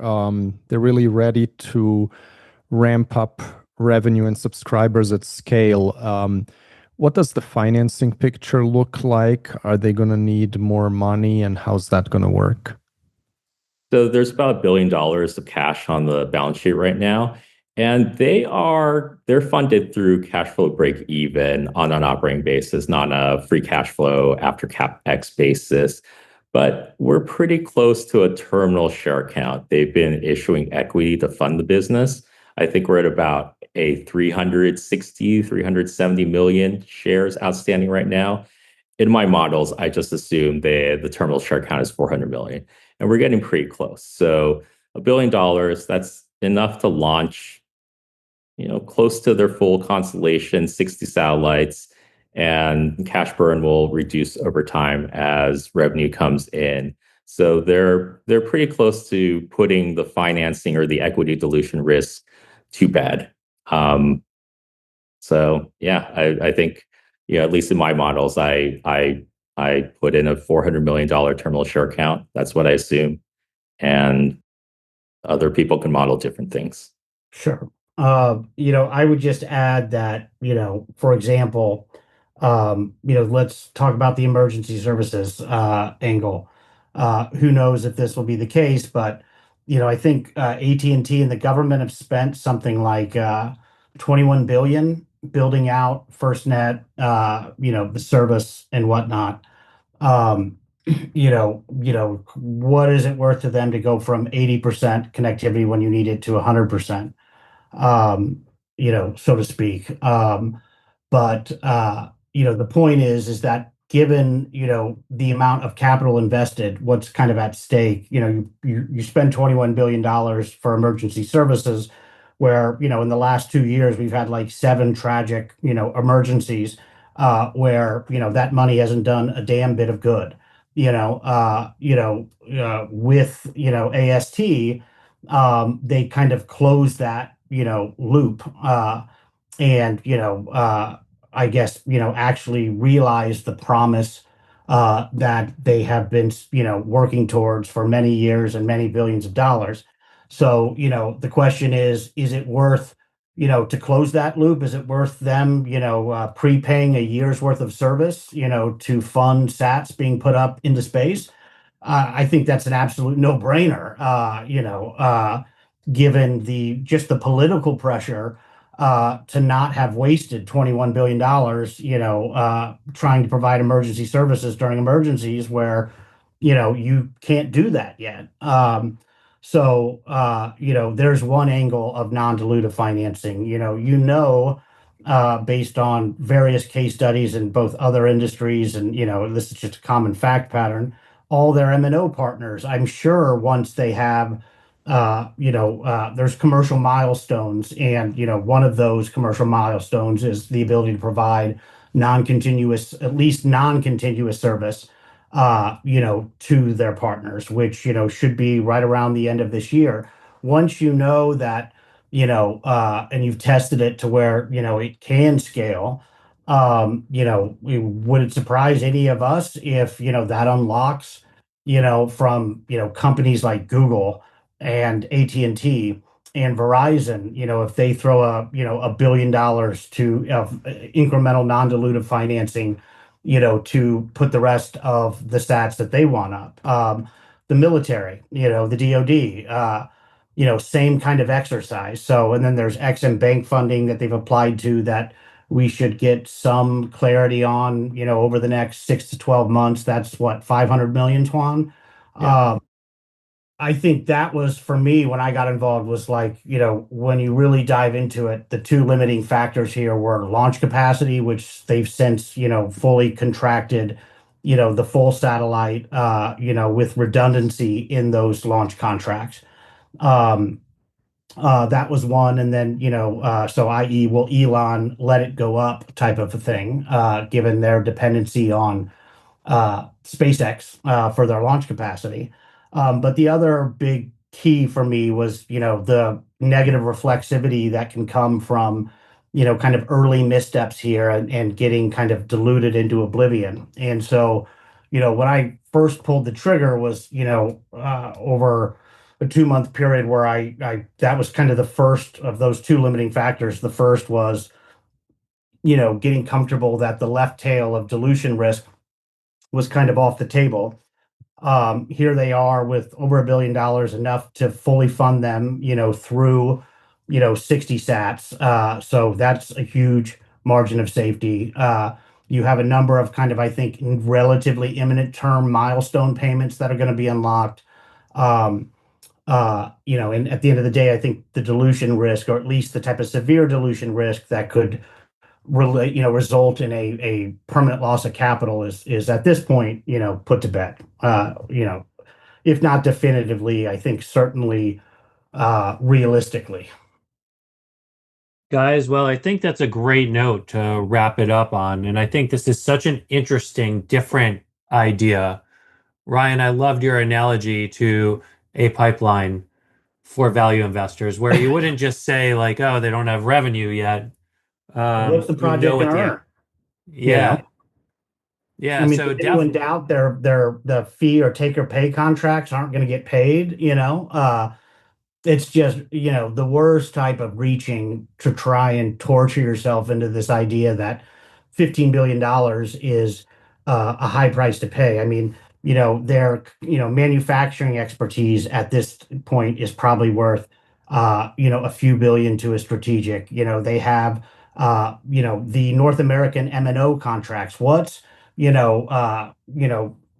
they're really ready to ramp up revenue and subscribers at scale, what does the financing picture look like? Are they going to need more money, and how's that going to work? So there's about $1 billion of cash on the balance sheet right now. And they're funded through cash flow break even on an operating basis, not a free cash flow after CapEx basis. But we're pretty close to a terminal share count. They've been issuing equity to fund the business. I think we're at about a 370 million shares outstanding right now. In my models, I just assume the terminal share count is 400 million. And we're getting pretty close. So $1 billion, that's enough to launch close to their full constellation, 60 satellites, and cash burn will reduce over time as revenue comes in. So they're pretty close to putting the financing or the equity dilution risk to bed. So yeah, I think at least in my models, I put in a $400 million terminal share count. That's what I assume, and Other people can model different things. Sure. I would just add that, for example, let's talk about the emergency services angle. Who knows if this will be the case, but I think AT&T and the government have spent something like 21 billion building out FirstNet, the service and whatnot. Um, what is it worth to them to go from 80% connectivity when you need it to 100%? So to speak. But the point is that given, the amount of capital invested, what's kind of at stake, you spend $21 billion for emergency services, where, in the last 2 years, we've had like 7 tragic, emergencies, where, that money hasn't done a damn bit of good. With, AST, they kind of close that, loop, and I guess actually realize the promise that they have been working towards for many years and many billions of dollars. So the question is it worth to close that loop? Is it worth them prepaying a year's worth of service to fund sats being put up into space? I think that's an absolute no-brainer. Given the political pressure to not have wasted $21 billion, trying to provide emergency services during emergencies where, you can't do that yet. There's one angle of non-dilutive financing. Based on various case studies in both other industries, and this is just a common fact pattern, all their M&O partners, I'm sure once they have there's commercial milestones, and one of those commercial milestones is the ability to provide at least non-continuous service, to their partners, which should be right around the end of this year. Once you know that, and you've tested it to where it can scale, would it surprise any of us if that unlocks from companies like Google and AT&T and Verizon, if they throw $1 billion to incremental non-dilutive financing, to put the rest of the stats that they want up. The military, the DoD, same kind of exercise. So, and then there's Ex-Im Bank funding that they've applied to that we should get some clarity on, over the next 6 to 12 months. That's what, 500 million, Tuan? Yeah. I think that was, for me, when I got involved, was like, when you really dive into it, the 2 limiting factors here were launch capacity, which they've since, fully contracted, the full satellite, with redundancy in those launch contracts. That was one. And then, so i.e., will Elon let it go up type of a thing, given their dependency on SpaceX for their launch capacity. But the other big key for me was, the negative reflexivity that can come from, kind of early missteps here, and getting kind of diluted into oblivion. And so, when I first pulled the trigger was, over a 2-month period where that was kind of the first of those 2 limiting factors. The first was, getting comfortable that the left tail of dilution risk was kind of off the table. Here they are with over $1 billion, enough to fully fund them, through, 60 sats. So that's a huge margin of safety. You have a number of kind of, I think, relatively imminent term milestone payments that are going to be unlocked. And at the end of the day, I think the dilution risk, or at least the type of severe dilution risk that could result in a permanent loss of capital, is at this point, put to bed. If not definitively, I think certainly realistically. Guys, well, I think that's a great note to wrap it up on. And I think this is such an interesting, different idea. Ryan, I loved your analogy to a pipeline for value investors, where you wouldn't just say like, oh, they don't have revenue yet. What's the project what going to the earn? Yeah. Yeah. I mean, So does anyone doubt the fee or take or pay contracts aren't going to get paid? it's just, the worst type of reaching to try and torture yourself into this idea that $15 billion is a high price to pay. I mean, their, manufacturing expertise at this point is probably worth, a few billion to a strategic. They have, the North American M&O contracts. What's,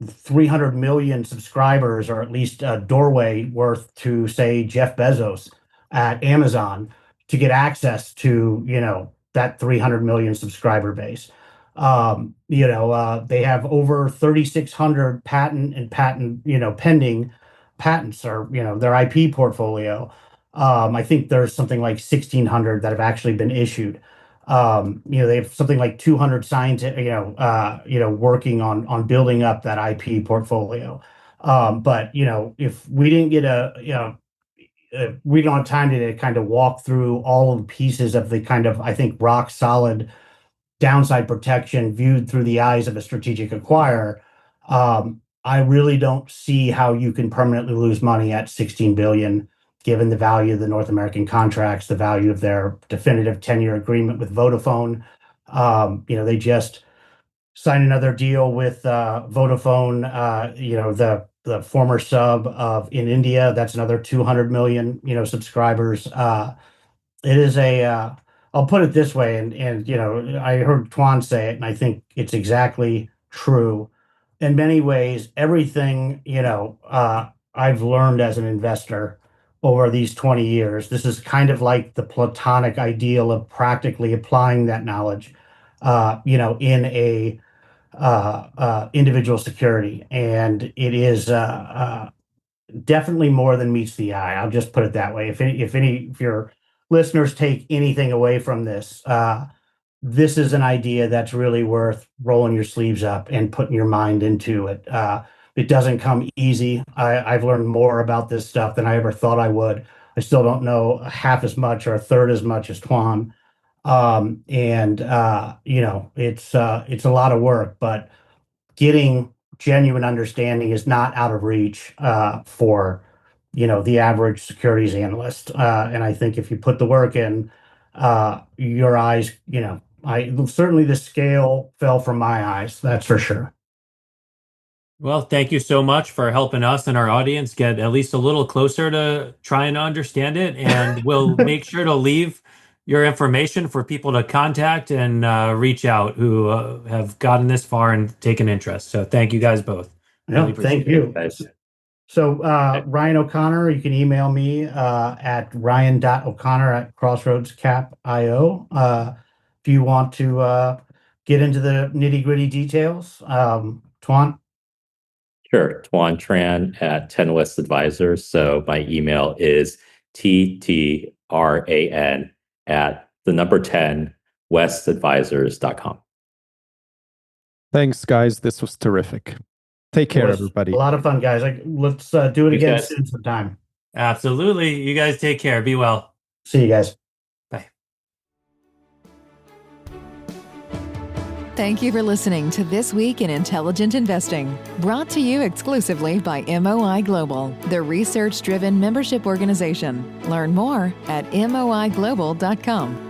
300 million subscribers, or at least a doorway worth to, say, Jeff Bezos at Amazon to get access to, that 300 million subscriber base. They have over 3,600 pending patents, or, their IP portfolio. I think there's something like 1,600 that have actually been issued. They have something like 200 scientists, working on building up that IP portfolio. But if we didn't get we don't have time to kind of walk through all of the pieces of the kind of, I think, rock solid downside protection viewed through the eyes of a strategic acquirer. I really don't see how you can permanently lose money at 16 billion, given the value of the North American contracts, the value of their definitive 10-year agreement with Vodafone. They just signed another deal with Vodafone, the former sub in India. That's another 200 million, subscribers. It is I'll put it this way, and I heard Toan say it, and I think it's exactly true. In many ways, everything, I've learned as an investor over these 20 years, this is kind of like the platonic ideal of practically applying that knowledge, in a individual security. And it is definitely more than meets the eye. I'll just put it that way. If your listeners take anything away from this, this is an idea that's really worth rolling your sleeves up and putting your mind into it. It doesn't come easy. I've learned more about this stuff than I ever thought I would. I still don't know half as much or a third as much as Toan. It's a lot of work, but getting genuine understanding is not out of reach for the average securities analyst. And I think if you put the work in, your eyes, I certainly the scale fell from my eyes. That's for sure. Well, thank you so much for helping us and our audience get at least a little closer to trying to understand it. And we'll make sure to leave your information for people to contact and reach out who have gotten this far and taken interest. So thank you guys both. Really thank you. So Ryan O'Connor, you can email me at ryan.o'connor@crossroadscap.io if you want to get into the nitty-gritty details. Toan? Sure. Toan Tran at 10 West Advisors. So my email is ttran@10 westadvisors.com. Thanks, guys. This was terrific. Take care, everybody. A lot of fun, guys. Let's do it again soon sometime. Absolutely. You guys take care. Be well. See you guys. Thank you for listening to This Week in Intelligent Investing, brought to you exclusively by MOI Global, the research-driven membership organization. Learn more at moiglobal.com.